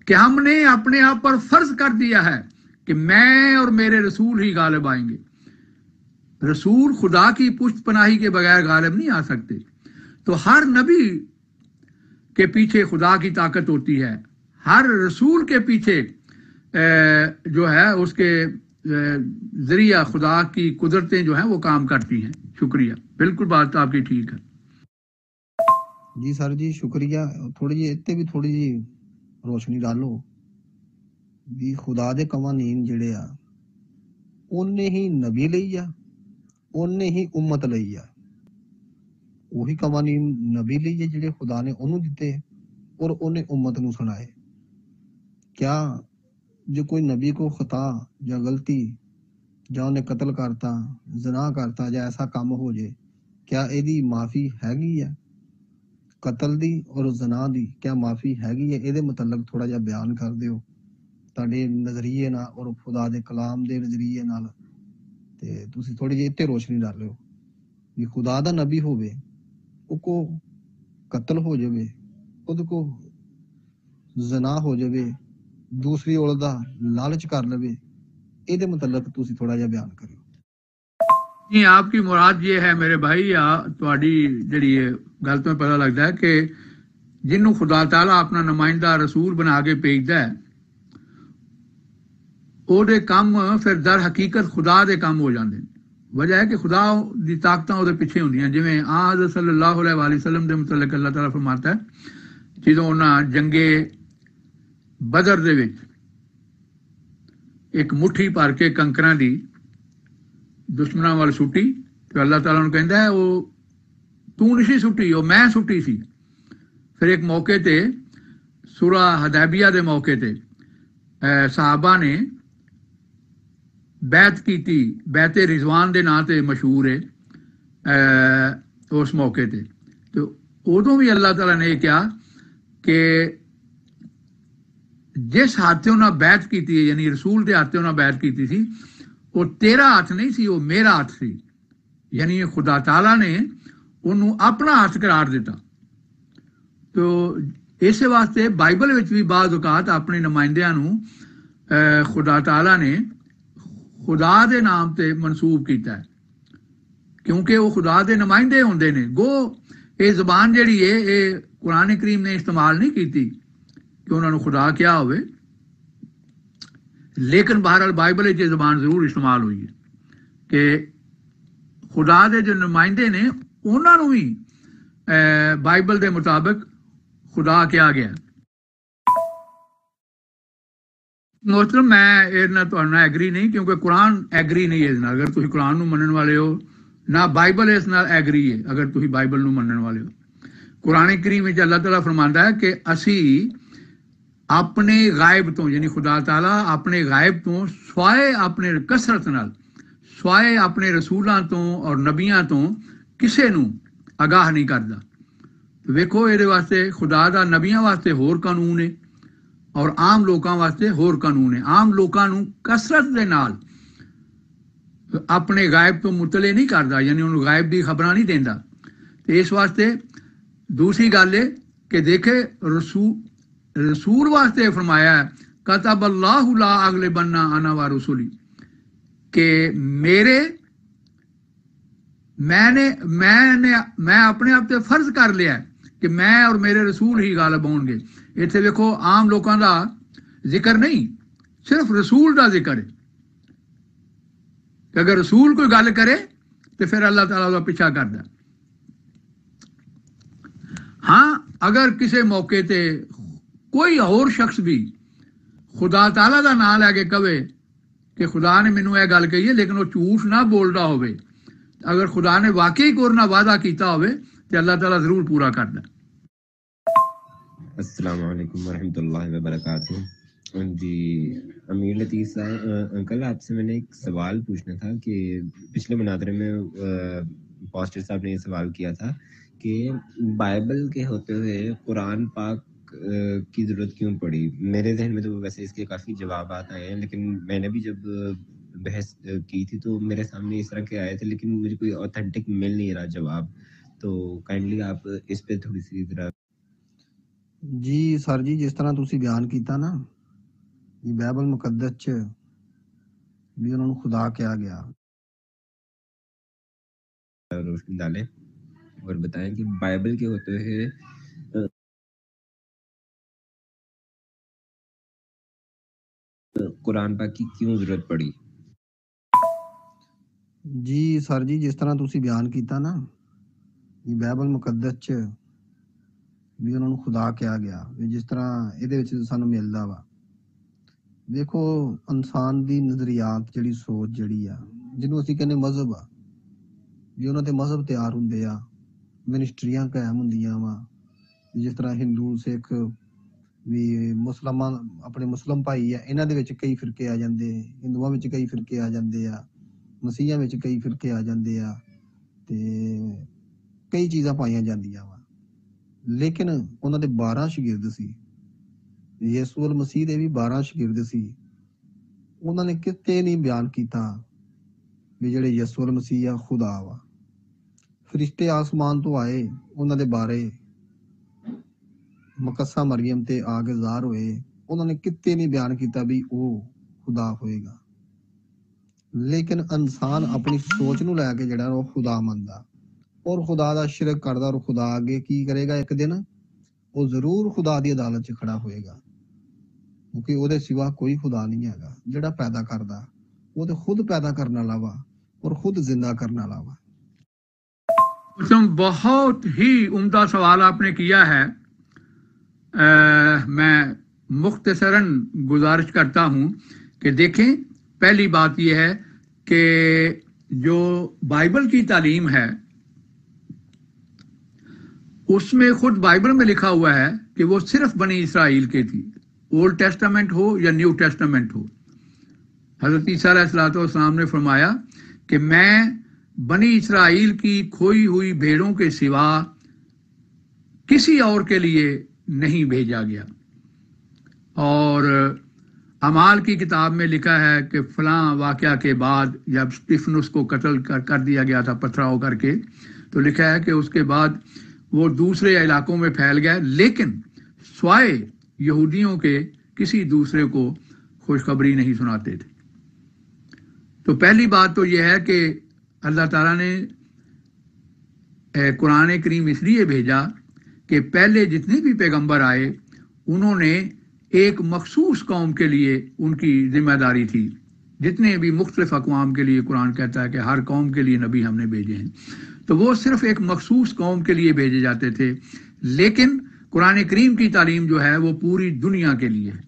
کہ ہم نے اپنے آپ پر فرض کر دیا ہے کہ میں اور میرے رسول ہی غالب آئیں گے۔ رسول خدا کی پشت پناہی کے بغیر غالب نہیں آ سکتے۔ تو ہر نبی کے پیچھے خدا کی طاقت ہوتی ہے، ہر رسول کے پیچھے جو ہے اس کے ذریعہ خدا کی قدرتیں جو ہیں وہ کام کرتی ہیں۔ شکریہ، بالکل بات آپ کی ٹھیک ہے۔ جی سر جی شکریہ، تھوڑی جی اتنے بھی تھوڑی جی روشنی ڈالو بھی خدا دے قوانین جڑے آ اونے ہی نبی لئی آ، اونے ہی امت لئی آ، وہی قوانین نبی لئی ہے جڑے خدا نے انہوں دیتے اور انہیں امت نو سنائے۔ کیا جو کوئی نبی کو خطا یا غلطی یا انہیں قتل کرتا، زنا کرتا یا ایسا کام ہو جائے، کیا ایدی معافی ہے؟ قتل دی اور زنا دی کیا معافی ہے؟ ایدے متعلق تھوڑا جا بیان کر دیو تاڈے نظریے نال اور خدا دے کلام دے نظریے نال، تے تسی تھوڑی جی اتنے روشنی ڈالو بھی خدا دا نبی ہووے او کو قتل ہو جاوے، او کو زنا ہو جاوے، دوسری عورت دا لالچ کر لوے، ایدے متعلق تسی تھوڑا جا بیان کرو۔ جی آپ کی مراد یہ ہے میرے بھائی، تہاڈی جڑی گل تو پتہ لگتا ہے کہ جنوں خدا تعالیٰ اپنا نمائندہ رسول بنا کے بھیجدا ہے او دے کام پھر در حقیقت خدا دے کام ہو جاندے ہیں، وجہ ہے کہ خدا دی طاقتاں وہ پیچھے ہوندیاں. جویں حضرت صلی اللہ علیہ وسلم دے متعلق اللہ تعالیٰ فرماتا ہے جدوں انہاں جنگے بدر دے وچ ایک مٹھی بھر کے کنکراں دی دشمناں وال سٹی تو اللہ تعالیٰ نے کہندا ہے وہ تو نہیں سٹی، وہ میں سٹی سی. پھر ایک موقع تے سورہ حدیبیہ دے موقع تے صحابہ نے بیعت کیتی، بیعت رضوان دے نام تے مشہور ہے اس موقع تے. تو ادوں بھی اللہ تعالیٰ نے یہ کہا کہ جس ہاتھ انہاں بیعت کیتی ہے یعنی رسول دے ہاتھ انہاں بیعت کیتی سی وہ تیرا ہاتھ نہیں سی، وہ میرا ہاتھ سی. یعنی خدا تعالیٰ نے انہوں اپنا ہاتھ قرار دیتا. تو اس واسطے بائبل وچ بھی بعض اوقات اپنے نمائندیاں نوں خدا تعالیٰ نے خدا دے نام تے منسوب کیتا ہے کیونکہ وہ خدا دے نمائندے ہوندے نے. گو یہ زبان جڑی ہے یہ قرآن کریم نے استعمال نہیں کیتی کہ انہوں نے خدا کیا ہوئے، لیکن بہرحال بائبل یہ زبان ضرور استعمال ہوئی ہے کہ خدا دے جو نمائندے نے انہوں نے بھی بائبل دے مطابق خدا کیا گیا. محترم میں ایگری نہیں کیونکہ قرآن ایگری نہیں ہے. اگر تھی قرآن نو منن والے ہو نہ بائبل اس نال ایگری ہے. اگر تھی بائبل نو منن والے ہو قرآن کریم میں اللہ تعالیٰ فرماندا ہے کہ اسی اپنے غائب تو یعنی خدا تعالیٰ اپنے غائب تو سوائے اپنے کثرت نال سوائے اپنے رسولاں تو اور نبیاں تو کسے نو آگاہ نہیں کردا. ویکھو یہ واسطے خدا دا نبیاں واسطے ہور قانون ہے اور عام لوکاں واسطے ہور قانون ہے. عام لوکاں نو کثرت دے نال اپنے غائب تو مطلع نہیں کردا یعنی انہوں غائب دی خبراں نہیں دیندا. تو اس واسطے دوسری گل ہے کہ دیکھے رسول واسطے فرمایا ہے کتب اللہ لا اغلبن انا ورسولی کہ میں اپنے آپ تے فرض کر لیا ہے کہ میں اور میرے رسول ہی غالب ہون گے. اتنے دیکھو عام لوگوں دا ذکر نہیں، صرف رسول دا ذکر ہے کہ اگر رسول کوئی گل کرے تو پھر اللہ تعالیٰ دا پیچھا کردا. ہاں اگر کسی موقع تے کوئی اور شخص بھی خدا تعالیٰ دا نام لے کے کہے کہ خدا نے مینوں یہ گل کہی ہے لیکن وہ جھوٹ نہ بولدا ہوئے، اگر خدا نے واقعی کوئی نہ وعدہ کیتا ہوئے تو اللہ تعالیٰ ضرور پورا کردا. السلام علیکم ورحمۃ اللہ وبرکاتہ. جی امیر لطیف صاحب، کل آپ سے میں نے ایک سوال پوچھنا تھا کہ پچھلے مناظرے میں پاسٹر صاحب نے یہ سوال کیا تھا کہ بائبل کے ہوتے ہوئے قرآن پاک کی ضرورت کیوں پڑی. میرے ذہن میں تو ویسے اس کے کافی جوابات آئے ہیں، لیکن میں نے بھی جب بحث کی تھی تو میرے سامنے اس طرح کے آئے تھے لیکن مجھے کوئی اوتھینٹک مل نہیں رہا جواب. تو کائنڈلی آپ اس پہ تھوڑی سی ذرا. جی سر جی، جس طرح تسی بیان کیتا نا یہ بائبل مقدس چ بھی انہوں نے خدا کیا گیا، روشنی ڈالیں اور بتائیں کہ بائبل کے ہوتے ہوئے قرآن پاک کی کیوں ضرورت پڑی. جی سر جی، جس طرح تسی بیان کیتا نا یہ بائبل مقدس چ بھی انہوں نے خدا کیا گیا، جس طرح یہ سانو ملدا وا. دیکھو انسان دی نظریات جڑی سوچ جڑی آ جنوں اسی کہنے مذہب آ بھی انہوں دے مذہب تیار ہوندے آ، منسٹریاں قائم ہوندیاں وا. جس طرح ہندو سکھ بھی مسلمان اپنے مسلم بھائی آ انہاں دے وچ کئی فرقے آ جاندے، ہندوؤں وچ کئی فرقے آ جاندے آ، مسیحاں وچ کئی فرقے آ جاندے آ تے کئی چیزاں پائیاں جاندیاں وا. لیکن انہاں دے 12 شاگرد سی، یسوع المسیح دے بھی 12 شاگرد سی. انہاں نے کتے نہیں بیان کیتا بھی جڑے یسوع المسیح آ خدا وا. فرشتے آسمان تو آئے انہاں دے بارے مقدسہ مریم تے آ کے ظاہر ہوئے، انہوں نے کتے نہیں بیان کیتا بھی او خدا ہوئے گا. لیکن انسان اپنی سوچ نو لے کے جڑا وہ خدا مندا اور خدا دا شرک کردا اور خدا آگے کی کرے گا ایک دن وہ ضرور خدا دی عدالت چ کھڑا ہوئے گا، کیونکہ وہ دے سوا کوئی خدا نہیں ہے گا. جڑا پیدا کردا وہ تے خود پیدا کرنے والا وا، اور خود زندہ کرنے والا وا۔ تم بہت ہی عمدہ سوال آپ نے کیا ہے۔ میں مختصراً گزارش کرتا ہوں کہ دیکھیں، پہلی بات یہ ہے کہ جو بائبل کی تعلیم ہے اس میں خود بائبل میں لکھا ہوا ہے کہ وہ صرف بنی اسرائیل کے تھی، اولڈ ٹیسٹامنٹ ہو یا نیو ٹیسٹامنٹ ہو۔ حضرت عیسیٰ علیہ السلام نے فرمایا کہ میں بنی اسرائیل کی کھوئی ہوئی بھیڑوں کے سوا کسی اور کے لیے نہیں بھیجا گیا۔ اور اعمال کی کتاب میں لکھا ہے کہ فلاں واقعہ کے بعد جب اسٹیفنس کو قتل کر دیا گیا تھا پتھراؤ کر کے، تو لکھا ہے کہ اس کے بعد وہ دوسرے علاقوں میں پھیل گئے، لیکن سوائے یہودیوں کے کسی دوسرے کو خوشخبری نہیں سناتے تھے۔ تو پہلی بات تو یہ ہے کہ اللہ تعالیٰ نے قرآن کریم اس لیے بھیجا کہ پہلے جتنے بھی پیغمبر آئے انہوں نے ایک مخصوص قوم کے لیے ان کی ذمہ داری تھی۔ جتنے بھی مختلف اقوام کے لیے قرآن کہتا ہے کہ ہر قوم کے لیے نبی ہم نے بھیجے ہیں، تو وہ صرف ایک مخصوص قوم کے لیے بھیجے جاتے تھے، لیکن قرآن کریم کی تعلیم جو ہے وہ پوری دنیا کے لیے ہے۔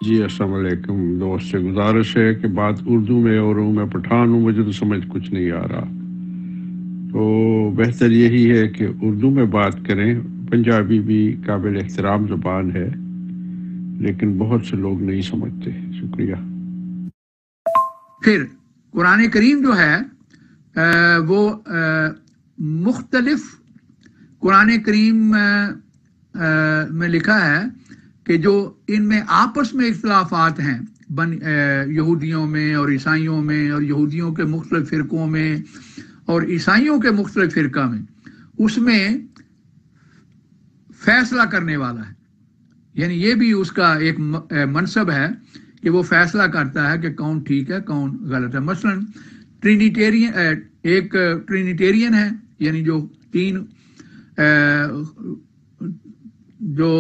جی السلام علیکم دوست، سے گزارش ہے کہ بات اردو میں اور میں پٹھان ہوں، مجھے تو سمجھ کچھ نہیں آ رہا، تو بہتر یہی ہے کہ اردو میں بات کریں۔ پنجابی بھی قابل احترام زبان ہے لیکن بہت سے لوگ نہیں سمجھتے۔ شکریہ۔ پھر قرآن کریم جو ہے وہ مختلف قرآن کریم میں لکھا ہے کہ جو ان میں آپس میں اختلافات ہیں یہودیوں میں اور عیسائیوں میں، اور یہودیوں کے مختلف فرقوں میں اور عیسائیوں کے مختلف فرقہ میں، اس میں فیصلہ کرنے والا ہے، یعنی یہ بھی اس کا ایک منصب ہے کہ وہ فیصلہ کرتا ہے کہ کون ٹھیک ہے کون غلط ہے۔ مثلا ایک ٹرینیٹیرین ہے، یعنی جو تین جو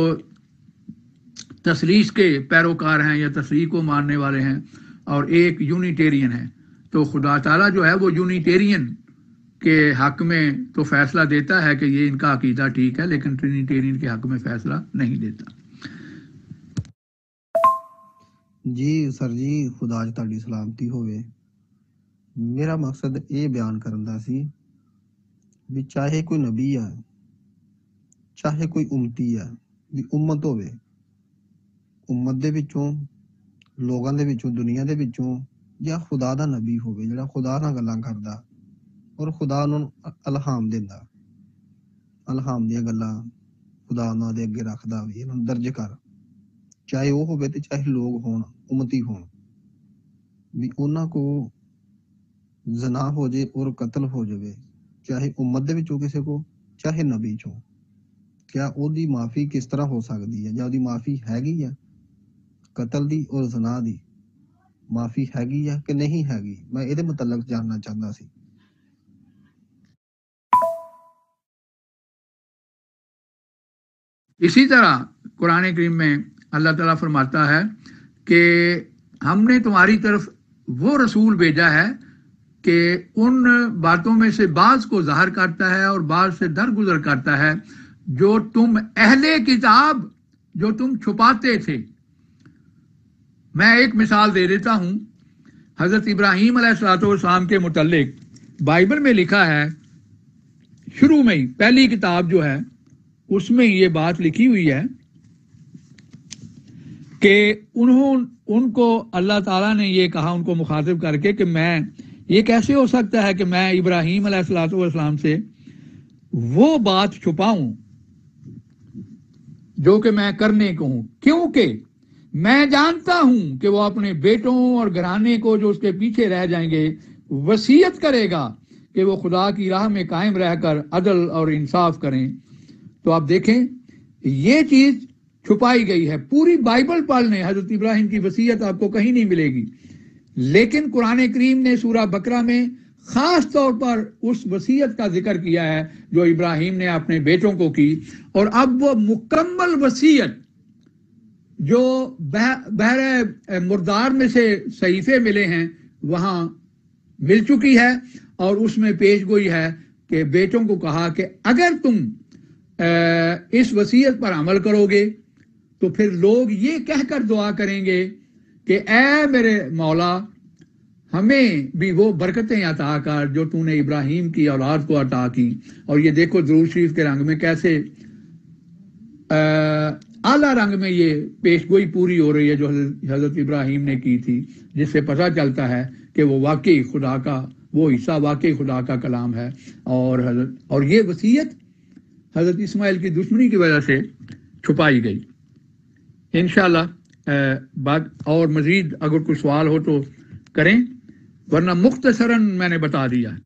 تثلیث کے پیروکار ہیں یا تثلیث کو ماننے والے ہیں، اور ایک یونیٹیرین ہے۔ تو خدا تعالیٰ جو ہے وہ یونیٹیرین کے حق میں تو فیصلہ دیتا ہے کہ یہ ان کا عقیدہ ٹھیک ہے، لیکن ٹرینیٹیرین کے حق میں فیصلہ نہیں دیتا۔ جی سر جی، خدا ج تہاڈی سلامتی ہوਵੇ۔ میرا مقصد یہ بیان کرن دا سی بھی چاہے کوئی نبی ہے، چاہے کوئی امتی ہے، بھی امت ہوਵੇ، امت دے وچوں، لوگاں دے وچوں، دنیا دے وچوں، یا خدا دا نبی ہوਵੇ جڑا خدا نال گلاں کردا اور خدا نوں الہام دیندا، الہام دیاں گلاں خدا انہاں دے اگے رکھدا وی انہاں درج کر، چاہے وہ ہوਵੇ تے چاہے لوگ ہون، امتی ہون، بھی انہاں کو زنا ہو جائے اور قتل ہو جائے، چاہے امت دے وچوں کسے کو، چاہے نبی چوں، کیا او دی معافی کس طرح ہو سکتی ہے، یا دی معافی ہیگی ہے؟ قتل دی اور زنا دی معافی ہیگی ہے کہ نہیں ہیگی؟ میں یہ متعلق جاننا چاہتا سی۔ اسی طرح قرآن کریم میں اللہ تعالیٰ فرماتا ہے کہ ہم نے تمہاری طرف وہ رسول بھیجا ہے کہ ان باتوں میں سے بعض کو ظاہر کرتا ہے اور بعض سے درگزر کرتا ہے جو تم اہل کتاب جو تم چھپاتے تھے۔ میں ایک مثال دے دیتا ہوں۔ حضرت ابراہیم علیہ السلام کے متعلق بائبل میں لکھا ہے، شروع میں ہی پہلی کتاب جو ہے اس میں یہ بات لکھی ہوئی ہے کہ ان کو اللہ تعالیٰ نے یہ کہا ان کو مخاطب کر کے کہ میں یہ کیسے ہو سکتا ہے کہ میں ابراہیم علیہ السلام سے وہ بات چھپاؤں جو کہ میں کرنے کو ہوں، کیونکہ میں جانتا ہوں کہ وہ اپنے بیٹوں اور گھرانے کو جو اس کے پیچھے رہ جائیں گے وصیت کرے گا کہ وہ خدا کی راہ میں قائم رہ کر عدل اور انصاف کریں۔ تو آپ دیکھیں یہ چیز چھپائی گئی ہے، پوری بائبل پڑھ لیں، حضرت ابراہیم کی وصیت آپ کو کہیں نہیں ملے گی، لیکن قرآن کریم نے سورہ بقرہ میں خاص طور پر اس وصیت کا ذکر کیا ہے جو ابراہیم نے اپنے بیٹوں کو کی، اور اب وہ مکمل وصیت جو بحر مردار میں سے صحیفے ملے ہیں وہاں مل چکی ہے، اور اس میں پیش گوئی ہے کہ بیٹوں کو کہا کہ اگر تم اس وصیت پر عمل کرو گے تو پھر لوگ یہ کہہ کر دعا کریں گے کہ اے میرے مولا ہمیں بھی وہ برکتیں عطا کر جو تو نے ابراہیم کی اولاد کو عطا کی۔ اور یہ دیکھو درود شریف کے رنگ میں کیسے اعلیٰ رنگ میں یہ پیش گوئی پوری ہو رہی ہے جو حضرت ابراہیم نے کی تھی، جس سے پتہ چلتا ہے کہ وہ واقعی خدا کا، وہ عیسیٰ واقعی خدا کا کلام ہے۔ اور یہ وصیت حضرت اسماعیل کی دشمنی کی وجہ سے چھپائی گئی۔ انشاءاللہ بعد اور مزید اگر کوئی سوال ہو تو کریں، ورنہ مختصراً میں نے بتا دیا ہے۔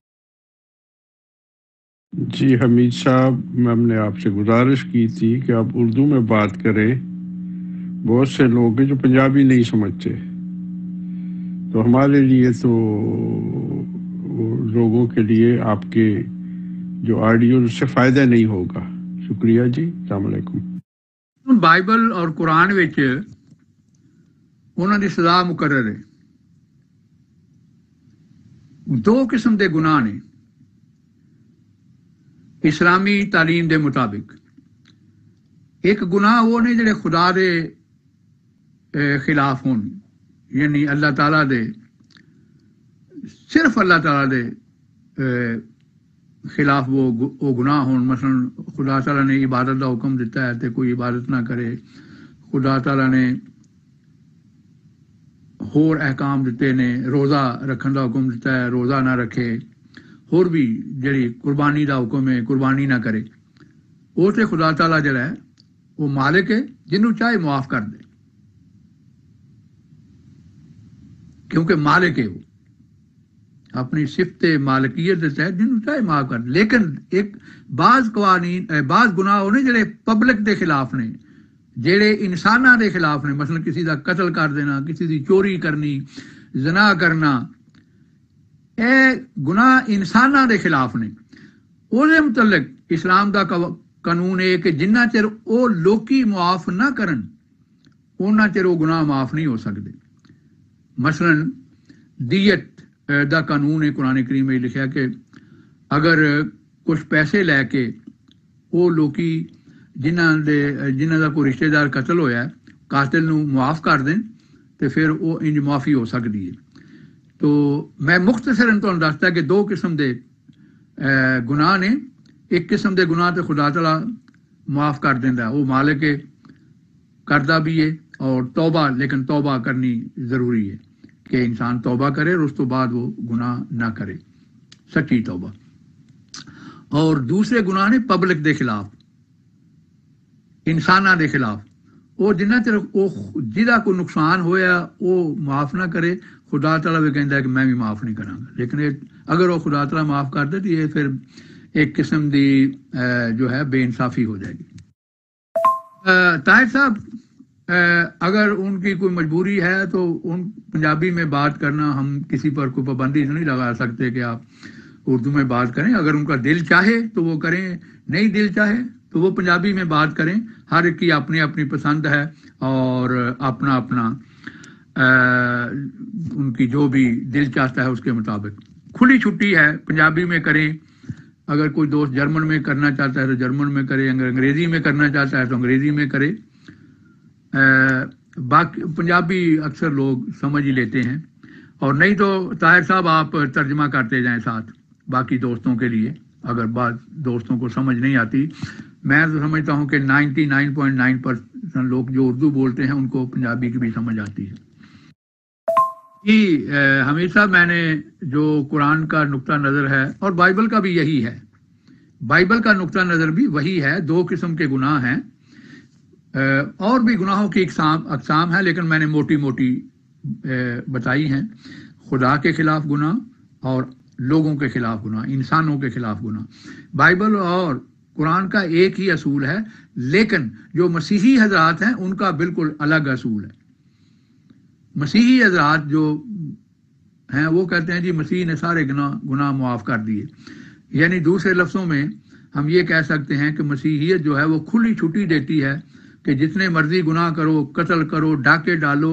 جی حمید صاحب، ہم نے آپ سے گزارش کی تھی کہ آپ اردو میں بات کریں۔ بہت سے لوگ ہیں جو پنجابی نہیں سمجھتے، تو ہمارے لیے تو لوگوں کے لیے آپ کے جو آڈیو اس سے فائدہ نہیں ہوگا۔ شکریہ جی، السلام علیکم۔ بائبل اور قرآن وچ انہاں دی سزا مقرر ہے۔ دو قسم دے گناہ نے اسلامی تعلیم دے مطابق۔ ایک گناہ وہ نے جڑے خدا دے خلاف ہون، یعنی اللہ تعالیٰ دے، صرف اللہ تعالیٰ دے خلاف وہ گناہ ہون۔ مثلا خدا تعالیٰ نے عبادت دا حکم دیتا ہے تو کوئی عبادت نہ کرے، خدا تعالیٰ نے ہور احکام دیتے نے، روزہ رکھن دا حکم دیتا ہے روزہ نہ رکھے، اور بھی جڑی قربانی دا حکم ہے قربانی نہ کرے۔ وہ تے خدا تعالیٰ جڑا ہے وہ مالک ہے، جنوں چاہے معاف کر دے، کیونکہ مالک ہے، وہ اپنی صفت مالکیت دیتا ہے، جنوں چاہے معاف کر دے۔ لیکن ایک بعض قوانین، بعض گناہ ہونے جڑے پبلک دے خلاف نے، جڑے انساناں دے خلاف نے، مثلا کسی دا قتل کر دینا، کسی دی چوری کرنی، زنا کرنا، اے گناہ انساناں دے خلاف نے۔ او دے متعلق اسلام دا قانون ہے کہ جنہ چر او لوکی معاف نہ کرن اُنہ چر وہ گناہ معاف نہیں ہو سکتے۔ مثلا دیت دا قانون ہے، قرآن کریم میں لکھا کہ اگر کچھ پیسے لے کے وہ لوکی جنہ دا کوئی رشتہ دار قتل ہویا ہے، قاتل نو معاف کر دیں تو پھر وہ انج معافی ہو سکتی ہے۔ تو میں مختصراً تو دستا کہ دو قسم دے گناہ نے۔ ایک قسم دے گناہ تے خدا تعالیٰ معاف کر دینا، وہ مالک ہے، کردہ بھی ہے، اور توبہ، لیکن توبہ کرنی ضروری ہے کہ انسان توبہ کرے اور اس تو بعد وہ گناہ نہ کرے، سچی توبہ۔ اور دوسرے گناہ نے پبلک دے خلاف، انساناں دے خلاف، وہ جنہ چر جہاں کوئی نقصان ہویا وہ معاف نہ کرے، خدا تعالیٰ بھی کہتا ہے کہ میں بھی معاف نہیں کراں گا۔ لیکن اگر وہ خدا تعالیٰ معاف کر دے تو یہ پھر ایک قسم دی جو ہے بے انصافی ہو جائے گی۔ طاہر صاحب، اگر ان کی کوئی مجبوری ہے تو ان پنجابی میں بات کرنا، ہم کسی پر کوئی پابندی نہیں لگا سکتے کہ آپ اردو میں بات کریں۔ اگر ان کا دل چاہے تو وہ کریں، نہیں دل چاہے تو وہ پنجابی میں بات کریں۔ ہر ایک کی اپنی اپنی پسند ہے اور اپنا اپنا ان کی جو بھی دل چاہتا ہے اس کے مطابق کھلی چھٹی ہے، پنجابی میں کریں۔ اگر کوئی دوست جرمن میں کرنا چاہتا ہے تو جرمن میں کرے، اگر انگریزی میں کرنا چاہتا ہے تو انگریزی میں کرے۔ باقی پنجابی اکثر لوگ سمجھ ہی لیتے ہیں، اور نہیں تو طاہر صاحب آپ ترجمہ کرتے جائیں ساتھ باقی دوستوں کے لیے، اگر بعض دوستوں کو سمجھ نہیں آتی۔ میں تو سمجھتا ہوں کہ 99.9% لوگ جو اردو بولتے ہیں ان کو پنجابی کی بھی سمجھ آتی ہے۔ جی حمید صاحب، میں نے جو قرآن کا نقطہ نظر ہے اور بائبل کا بھی یہی ہے، بائبل کا نقطہ نظر بھی وہی ہے۔ دو قسم کے گناہ ہیں، اور بھی گناہوں کی اقسام ہیں، لیکن میں نے موٹی موٹی بتائی ہیں۔ خدا کے خلاف گناہ اور لوگوں کے خلاف گناہ، انسانوں کے خلاف گناہ۔ بائبل اور قرآن کا ایک ہی اصول ہے، لیکن جو مسیحی حضرات ہیں ان کا بالکل الگ اصول ہے۔ مسیحی حضرات جو ہیں وہ کہتے ہیں جی مسیح نے سارے گناہ معاف کر دیے، یعنی دوسرے لفظوں میں ہم یہ کہہ سکتے ہیں کہ مسیحیت جو ہے وہ کھلی چھٹی دیتی ہے کہ جتنے مرضی گناہ کرو، قتل کرو، ڈاکے ڈالو،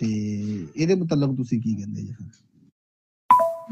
ਤੇ ਇਹਦੇ ਮੁਤਲਕ ਤੁਸੀਂ ਕੀ ਕਹਿੰਦੇ ਜੀ?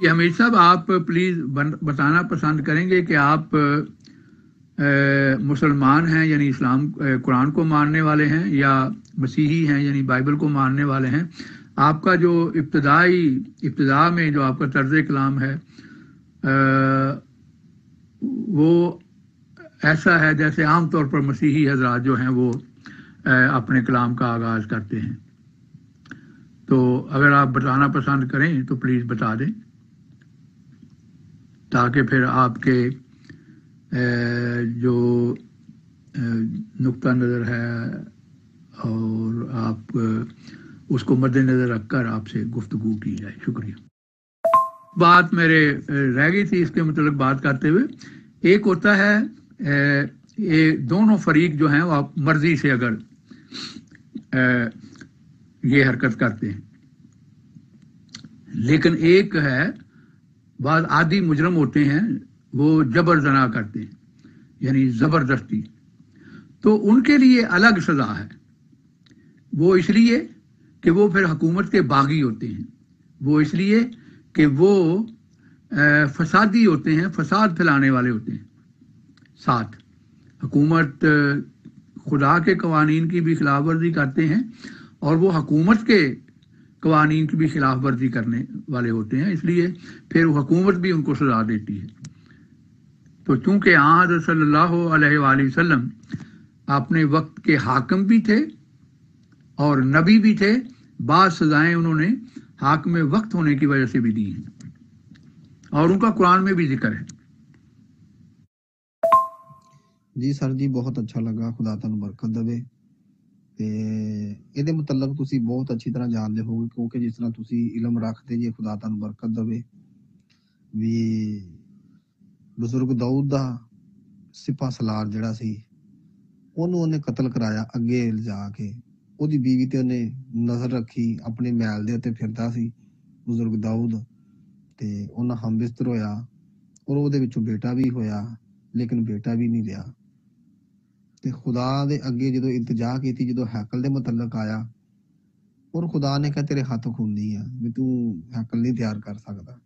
یہ حمید صاحب آپ پلیز بتانا پسند کریں گے کہ آپ مسلمان ہیں یعنی اسلام قرآن کو ماننے والے ہیں یا مسیحی ہیں یعنی بائبل کو ماننے والے ہیں؟ آپ کا جو ابتدا میں جو آپ کا طرز کلام ہے وہ ایسا ہے جیسے عام طور پر مسیحی حضرات جو ہیں وہ اپنے کلام کا آغاز کرتے ہیں، تو اگر آپ بتانا پسند کریں تو پلیز بتا دیں تاکہ پھر آپ کے جو نقطہ نظر ہے اور آپ اس کو مد نظر رکھ کر آپ سے گفتگو کی جائے۔ شکریہ۔ بات میرے رہ گئی تھی اس کے متعلق بات کرتے ہوئے، ایک ہوتا ہے یہ دونوں فریق جو ہیں وہ آپ مرضی سے اگر یہ حرکت کرتے ہیں، لیکن ایک ہے بعض عادی مجرم ہوتے ہیں وہ جبر زنا کرتے ہیں یعنی زبردستی، تو ان کے لیے الگ سزا ہے۔ وہ اس لیے کہ وہ پھر حکومت کے باغی ہوتے ہیں، وہ اس لیے کہ وہ فسادی ہوتے ہیں، فساد پھیلانے والے ہوتے ہیں۔ ساتھ حکومت خدا کے قوانین کی بھی خلاف ورزی کرتے ہیں اور وہ حکومت کے قوانین کی بھی خلاف ورزی کرنے والے ہوتے ہیں، اس لیے پھر حکومت بھی ان کو سزا دیتی ہے۔ تو چونکہ حضرت صلی اللہ علیہ وآلہ وسلم اپنے وقت کے حاکم بھی تھے اور نبی بھی تھے، بعض سزائیں انہوں نے حاکم وقت ہونے کی وجہ سے بھی دی ہیں اور ان کا قرآن میں بھی ذکر ہے۔ جی سر جی، بہت اچھا لگا، خدا تانوں برکت دے تے ਇਹਦੇ ਮੁਤਲਕ ਤੁਸੀਂ ਬਹੁਤ ਅੱਛੀ ਤਰ੍ਹਾਂ ਜਾਣਦੇ ਹੋਗੇ ਕਿਉਂਕਿ ਜਿਸ ਤਰ੍ਹਾਂ ਤੁਸੀਂ ਇਲਮ ਰੱਖਦੇ ਜੇ ਖੁਦਾ ਤੁਹਾਨੂੰ ਬਰਕਤ ਦੇਵੇ ਵੀ ਬਜ਼ੁਰਗ ਦਾਊਦ ਦਾ ਸਿਪਾਹ ਸਲਾਰ ਜਿਹੜਾ ਸੀ ਉਹਨੂੰ ਉਹਨੇ ਕਤਲ ਕਰਾਇਆ ਅੱਗੇ ਲਿਜਾ ਕੇ, ਉਹਦੀ ਬੀਵੀ ਤੇ ਉਹਨੇ ਨਜ਼ਰ ਰੱਖੀ, ਆਪਣੇ ਮੈਲ ਦੇ ਉੱਤੇ ਫਿਰਦਾ ਸੀ ਬਜ਼ੁਰਗ ਦਾਊਦ ਤੇ ਉਹਨਾਂ ਹਮਬਿਸਤਰ ਹੋਇਆ ਔਰ ਉਹਦੇ ਵਿੱਚੋਂ ਬੇਟਾ ਵੀ ਹੋਇਆ ਲੇਕਿਨ ਬੇਟਾ ਵੀ ਨਹੀਂ ਰਿਹਾ ਤੇ ਖੁਦਾ ਦੇ ਅੱਗੇ ਜਦੋਂ ਇਲਤਜਾ ਕੀਤੀ, ਜਦੋਂ ਹੈਕਲ ਦੇ ਮੁਤਲਕ ਆਇਆ ਔਰ ਖੁਦਾ ਨੇ ਕਿਹਾ ਤੇਰੇ ਹੱਥ ਖੂਨੀ ਆ ਵੀ ਤੂੰ ਹੈਕਲ ਨਹੀਂ ਤਿਆਰ ਕਰ ਸਕਦਾ,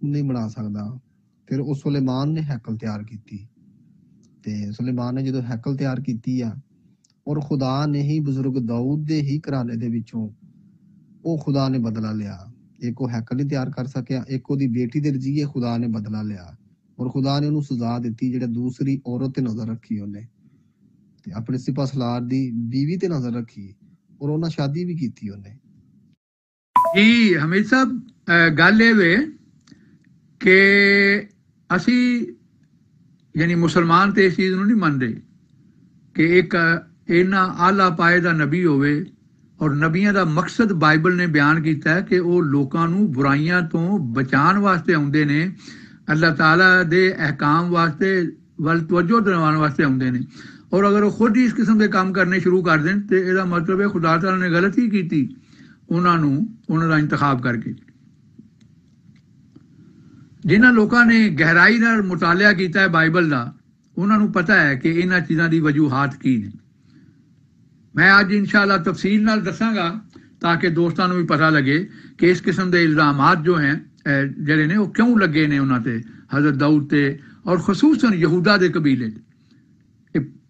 ਨਹੀਂ ਬਣਾ ਸਕਦਾ। ਫਿਰ ਉਹ ਸੁਲੇਮਾਨ ਨੇ ਹੈਕਲ ਤਿਆਰ ਕੀਤੀ ਤੇ ਸੁਲੇਮਾਨ ਨੇ ਜਦੋਂ ਹੈਕਲ ਤਿਆਰ ਕੀਤੀ ਆ ਔਰ ਖੁਦਾ ਨੇ ਹੀ ਬਜ਼ੁਰਗ ਦਾਊਦ ਦੇ ਹੀ ਘਰਾਣੇ ਦੇ ਵਿੱਚੋਂ ਉਹ ਖੁਦਾ ਨੇ ਬਦਲਾ ਲਿਆ। ਇੱਕ ਉਹ ਹੈਕਲ ਨਹੀਂ ਤਿਆਰ ਕਰ ਸਕਿਆ, ਇੱਕ ਉਹਦੀ ਬੇਟੀ ਦੇ ਰਜੀਏ ਖੁਦਾ ਨੇ ਬਦਲਾ ਲਿਆ ਔਰ ਖੁਦਾ ਨੇ ਉਹਨੂੰ ਸਜ਼ਾ ਦਿੱਤੀ ਜਿਹੜਾ ਦੂਸਰੀ ਔਰਤ ਤੇ ਨਜ਼ਰ ਰੱਖੀ ਉਹਨੇ ਤੇ ਆਪਣੇ ਸਿਪਾਹ ਸਲਾਰ ਦੀ ਬੀਵੀ ਤੇ ਨਜ਼ਰ ਰੱਖੀ ਔਰ ਉਹਨਾਂ ਸ਼ਾਦੀ ਵੀ ਕੀਤੀ ਉਹਨੇ। ਜੀ ਹਮੀਦ ਸਾਹਿਬ, ਗੱਲ ਇਹ ਵੇ ਕਿ ਅਸੀਂ ਯਾਨੀ ਮੁਸਲਮਾਨ ਤੇ ਇਸ ਚੀਜ਼ ਨੂੰ ਨਹੀਂ ਮੰਨਦੇ ਕਿ ਇੱਕ ਇੰਨਾ ਆਲਾ ਪਾਏ ਦਾ ਨਬੀ ਹੋਵੇ ਔਰ ਨਬੀਆਂ ਦਾ ਮਕਸਦ ਬਾਈਬਲ ਨੇ ਬਿਆਨ ਕੀਤਾ ਹੈ ਕਿ ਉਹ ਲੋਕਾਂ ਨੂੰ ਬੁਰਾਈਆਂ ਤੋਂ ਬਚਾਉਣ ਵਾਸਤੇ ਆਉਂਦੇ ਨੇ, ਅੱਲਾਹ ਤਾਲਾ ਦੇ ਅਹਿਕਾਮ ਵਾਸਤੇ ਵੱਲ ਤਵੱਜੋ ਦਿਵਾਉਣ ਵਾਸਤੇ ਆਉਂਦੇ ਨੇ ਔਰ ਅਗਰ ਉਹ ਖੁਦ ਹੀ ਇਸ ਕਿਸਮ ਦੇ ਕੰਮ ਕਰਨੇ ਸ਼ੁਰੂ ਕਰ ਦੇਣ ਤੇ ਇਹਦਾ ਮਤਲਬ ਹੈ ਖੁਦਾ ਤਾਲਾ ਨੇ ਗਲਤ ਹੀ ਕੀਤੀ ਉਹਨਾਂ ਦਾ ਇੰਤਖਾਬ ਕਰਕੇ। ਜਿਨ੍ਹਾਂ ਲੋਕਾਂ ਨੇ ਗਹਿਰਾਈ ਨਾਲ ਮੁਤਾਲਿਆ ਕੀਤਾ ਹੈ ਬਾਈਬਲ ਦਾ, ਉਹਨਾਂ ਨੂੰ ਪਤਾ ਹੈ ਕਿ ਇਹਨਾਂ ਚੀਜ਼ਾਂ ਦੀ ਵਜੂਹਾਤ ਕੀ ਨੇ। ਮੈਂ ਅੱਜ ਇਨਸ਼ਾਅੱਲਾ ਤਫਸੀਲ ਨਾਲ ਦੱਸਾਂਗਾ ਤਾਂ ਕਿ ਦੋਸਤਾਂ ਨੂੰ ਵੀ ਪਤਾ ਲੱਗੇ ਕਿ ਇਸ ਕਿਸਮ ਦੇ ਇਲਜ਼ਾਮਾਤ ਜੋ ਹੈ ਜਿਹੜੇ ਨੇ ਉਹ ਕਿਉਂ ਲੱਗੇ ਨੇ ਉਹਨਾਂ ਤੇ, ਹਜ਼ਰਤ ਦਾਊਦ ਤੇ ਔਰ ਖਸੂਸਨ ਯਹੂਦਾ ਦੇ ਕਬੀਲੇ ਤੇ।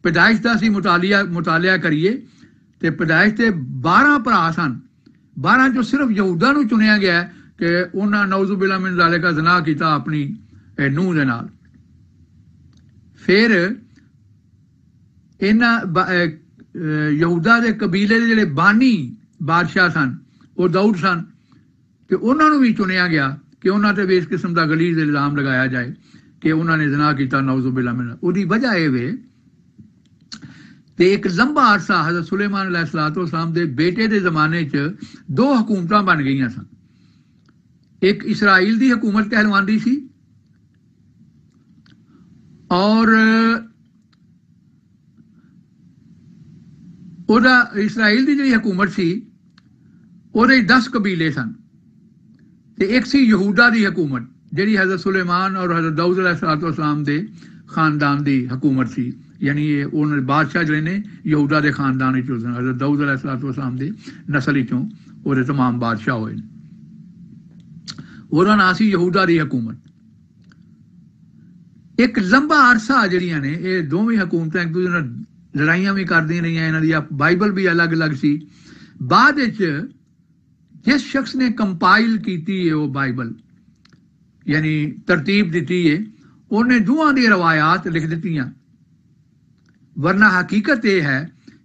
ਪੈਦਾਇਸ਼ ਦਾ ਅਸੀਂ ਮੁਤਾਲਿਆ ਕਰੀਏ ਤੇ ਪੈਦਾਇਸ਼ ਤੇ 12 ਭਰਾ ਸਨ, 12 ਚੋਂ ਸਿਰਫ ਯਹੂਦਾ ਨੂੰ ਚੁਣਿਆ ਗਿਆ کہ انہاں نعوذ باللہ من ذالک زنا کیتا اپنی نوح دے نال۔ پھر انہاں یہودا دے قبیلے دے جڑے بانی بادشاہ سن وہ داؤد سن کہ انہاں نو بھی چنیا گیا کہ انہاں تے بھی اس قسم دا غلیظ الزام لگایا جائے کہ انہاں نے زنا کیتا نعوذ باللہ من۔ اودی وجہ اے وے تے ایک لمبا عرصہ حضرت سلیمان علیہ السلام دے بیٹے دے زمانے چ 2 حکومتاں بن گئیاں سن۔ ایک اسرائیل دی حکومت کہلواندی سی اور اسرائیل دی جڑی حکومت سی وہ 10 قبیلے سن تے ایک سی یہودا دی حکومت جڑی حضرت سلیمان اور حضرت داؤد علیہ السلام دے خاندان دی حکومت سی، یعنی انہوں نے بادشاہ جڑے نے یہودا دے خاندان وچوں سن، حضرت داؤد علیہ السلام دے نسل وچوں وہ تمام بادشاہ ہوئے۔ ਉਹਦਾ ਨਾਂ ਸੀ ਯਹੂਦਾ ਦੀ ਹਕੂਮਤ। ਇੱਕ ਲੰਬਾ ਅਰਸਾ ਜਿਹੜੀਆਂ ਨੇ ਇਹ ਦੋਵੇਂ ਹਕੂਮਤਾਂ ਇੱਕ ਦੂਜੇ ਨਾਲ ਲੜਾਈਆਂ ਵੀ ਕਰਦੀਆਂ ਰਹੀਆਂ, ਇਹਨਾਂ ਦੀ ਬਾਈਬਲ ਵੀ ਅਲੱਗ-ਅਲੱਗ ਸੀ। ਬਾਅਦ ਵਿੱਚ ਜਿਸ ਸ਼ਖਸ ਨੇ ਕੰਪਾਈਲ ਕੀਤੀ ਹੈ ਉਹ ਬਾਈਬਲ, ਯਾਨੀ ਤਰਤੀਬ ਦਿੱਤੀ ਹੈ, ਉਹਨੇ ਦੋਵਾਂ ਦੀ ਰਵਾਇਤ ਲਿਖ ਦਿੱਤੀਆਂ। ਵਰਨਾ ਹਕੀਕਤ ਇਹ ਹੈ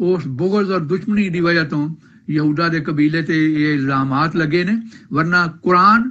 ਉਸ ਬੁਗਜ਼ ਔਰ ਦੁਸ਼ਮਣੀ ਦੀ ਵਜ੍ਹਾ ਤੋਂ ਯਹੂਦਾ ਦੇ ਕਬੀਲੇ ਤੇ ਇਹ ਇਲਜ਼ਾਮਾਤ ਲੱਗੇ ਨੇ। ਵਰਨਾ ਕੁਰਾਨ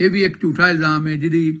ਇਹ ਵੀ ਇੱਕ ਝੂਠਾ ਇਲਜ਼ਾਮ ਹੈ ਜਿਹਦੀ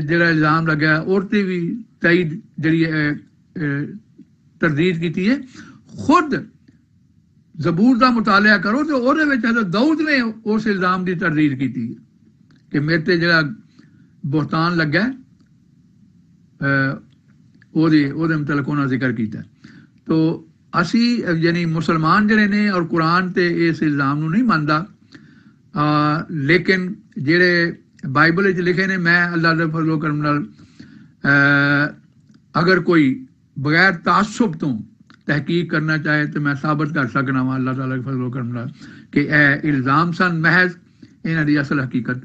ਜਿਹੜਾ ਇਲਜ਼ਾਮ ਲੱਗਾ ਉਹ ਤੇ ਵੀ ਤਈਦ ਜਿਹੜੀ ਤਰਦੀਦ ਕੀਤੀ ਹੈ। ਖੁਦ ਜ਼ਬੂਰ ਦਾ ਮੁਤਾਲਿਆ ਕਰੋ ਤੇ ਉਹਦੇ ਵਿੱਚ ਹਜ਼ਰਤ ਦਾਊਦ ਨੇ ਉਸ ਇਲਜ਼ਾਮ ਦੀ ਤਰਦੀਦ ਕੀਤੀ ਹੈ ਕਿ ਮੇਰੇ ਤੇ ਜਿਹੜਾ ਬੋਹਤਾਨ ਲੱਗਾ ਉਹਦੇ ਮੁਤਲਕ ਉਹਨਾਂ ਜ਼ਿਕਰ ਕੀਤਾ। ਤੋ ਅਸੀਂ ਯਾਨੀ ਮੁਸਲਮਾਨ ਜਿਹੜੇ ਨੇ ਔਰ ਕੁਰਾਨ ਤੇ ਇਸ ਇਲਜ਼ਾਮ ਨੂੰ ਨਹੀਂ ਮੰਨਦਾ, ਲੇਕਿਨ ਜਿਹੜੇ ਬਾਈਬਲ ਵਿੱਚ ਲਿਖੇ ਨੇ, ਮੈਂ ਅੱਲਾਹ ਦੇ ਫਜ਼ਲ ਕਰਮ ਨਾਲ ਅਗਰ ਕੋਈ ਬਗੈਰ ਤਾਸੁਬ ਤੋਂ ਤਹਿਕੀਕ ਕਰਨਾ ਚਾਹੇ ਤਾਂ ਮੈਂ ਸਾਬਤ ਕਰ ਸਕਣਾ ਵਾ ਅੱਲਾਹ ਤਾਲਾ ਦੇ ਫਜ਼ਲ ਕਰਮ ਨਾਲ ਕਿ ਇਹ ਇਲਜ਼ਾਮ ਸਨ ਮਹਿਜ਼, ਇਹਨਾਂ ਦੀ ਅਸਲ ਹਕੀਕਤ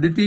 ਦਿੱਤੀ,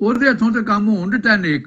ਉਹਦੇ ਹੱਥੋਂ ਤੇ ਕੰਮ ਹੋਣ ਦਿੱਤਾ ਨੇਕ,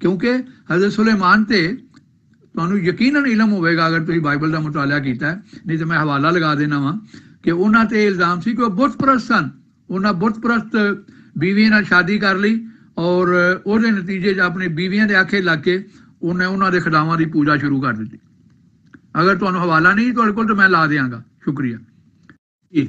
ਕਿਉਂਕਿ ਹਜ਼ਰਤ ਸੁਲੇਮਾਨ ਤੇ ਤੁਹਾਨੂੰ ਯਕੀਨਨ ਇਲਮ ਹੋਵੇਗਾ ਅਗਰ ਤੁਸੀਂ ਬਾਈਬਲ ਦਾ ਮੁਤਾਲਾ ਕੀਤਾ ਹੈ, ਨਹੀਂ ਤਾਂ ਮੈਂ ਹਵਾਲਾ ਲਗਾ ਦੇਣਾ ਵਾ ਕਿ ਉਹਨਾਂ ਤੇ ਇਲਜ਼ਾਮ ਸੀ ਕਿ ਉਹ ਬੁੱਤ ਪ੍ਰਸਤ ਸਨ। ਉਹਨਾਂ ਬੁੱਤ ਪ੍ਰਸਤ ਬੀਵੀਆਂ ਨਾਲ ਸ਼ਾਦੀ ਕਰ ਲਈ ਔਰ ਉਹਦੇ ਨਤੀਜੇ 'ਚ ਆਪਣੀ ਬੀਵੀਆਂ ਦੇ ਆਖੇ ਲੱਗ ਕੇ ਉਹਨੇ ਉਹਨਾਂ ਦੇ ਖੁਦਾਵਾਂ ਦੀ ਪੂਜਾ ਸ਼ੁਰੂ ਕਰ ਦਿੱਤੀ। ਅਗਰ ਤੁਹਾਨੂੰ ਹਵਾਲਾ ਨਹੀਂ ਤੁਹਾਡੇ ਕੋਲ ਤਾਂ ਮੈਂ ਲਾ ਦਿਆਂਗਾ। ਸ਼ੁਕਰੀਆ ਜੀ।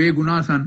ਬੇਗੁਨਾਹ ਸਨ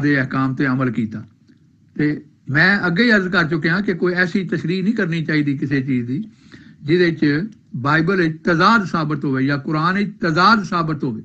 ਦੇ ਅਹਿਕਾਮ ਤੇ ਅਮਲ ਕੀਤਾ। ਤੇ ਮੈਂ ਅੱਗੇ ਹੀ ਅਰਜ਼ ਕਰ ਚੁੱਕਿਆ ਕਿ ਕੋਈ ਐਸੀ ਤਸ਼ਰੀਹ ਨਹੀਂ ਕਰਨੀ ਚਾਹੀਦੀ ਕਿਸੇ ਚੀਜ਼ ਦੀ ਜਿਹਦੇ 'ਚ ਬਾਈਬਲ ਵਿੱਚ ਤਜ਼ਾਦ ਸਾਬਤ ਹੋਵੇ ਜਾਂ ਕੁਰਾਨ ਵਿੱਚ ਤਜ਼ਾਦ ਸਾਬਤ ਹੋਵੇ।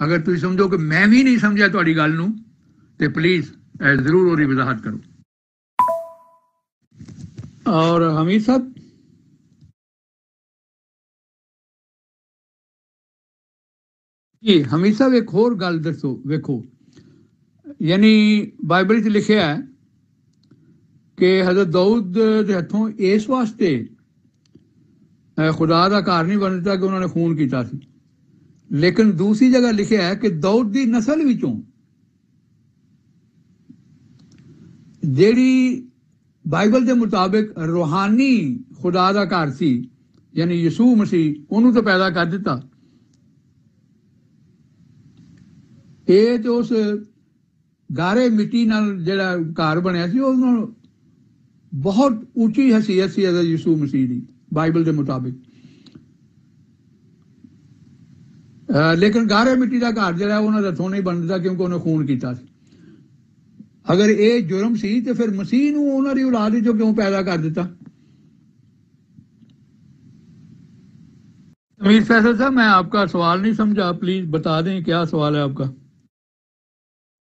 اگر تھی سمجھو کہ میں بھی نہیں سمجھا تاری گل نو تے پلیز ضرور وہی وضاحت کرو. اور حمید صاحب جی حمید صاحب ایک اور گل دسو. ویکھو یعنی بائبل چ لکھیا ہے کہ حضرت داؤد دے ہتھوں اس واسطے خدا دا گھر نہیں بن دیتا کہ انہوں نے خون کیتا سی، لیکن دوسری جگہ لکھیا ہے کہ داؤد دی نسل وچوں جیڑی بائبل دے مطابق روحانی خدا دا گھر سی یعنی یسوع مسیح انہوں تو پیدا کر دیتا. یہ تو اس گارے مٹی نال جڑا گھر بنیا سی انہوں بہت اونچی حیثیت سی حضرت یسوع مسیح دی بائبل دے مطابق. لیکن گارے مٹی دا گھر جڑا انہوں نے ہتھوں نہیں بن دیتا کیونکہ انہوں نے خون کیتا سی. اگر یہ جرم سی تو پھر مسیح نو انہوں نے اولاد جو کیوں پیدا کر دیتا؟ امیر فیصل صاحب میں آپ کا سوال نہیں سمجھا، پلیز بتا دیں کیا سوال ہے آپ کا.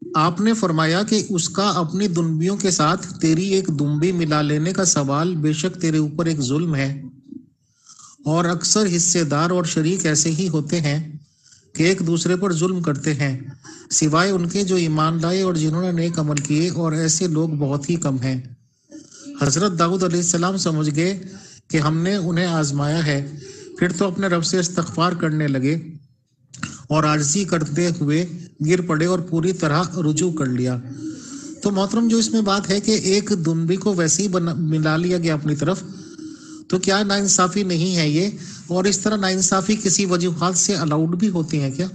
آپ نے فرمایا کہ اس کا اپنی دنبیوں کے ساتھ تیری ایک دنبی ملا لینے کا سوال بے شک تیرے اوپر ایک ظلم ہے، اور اکثر حصے دار اور شریک ایسے ہی ہوتے ہیں کہ ایک دوسرے پر ظلم کرتے ہیں سوائے ان کے جو ایمان لائے اور جنہوں نے نیک عمل کیے، اور ایسے لوگ بہت ہی کم ہیں. حضرت داؤد علیہ السلام سمجھ گئے کہ ہم نے انہیں آزمایا ہے، پھر تو اپنے رب سے استغفار کرنے لگے اور عاجزی کرتے ہوئے گر پڑے اور پوری طرح رجوع کر لیا. تو محترم جو اس میں بات ہے کہ ایک دنبی کو ویسے ہی ملا لیا گیا اپنی طرف، تو کیا ناانصافی نہیں ہے یہ؟ اور اس طرح ناانصافی کسی وجوہات سے الاؤڈ بھی ہوتی ہے کیا؟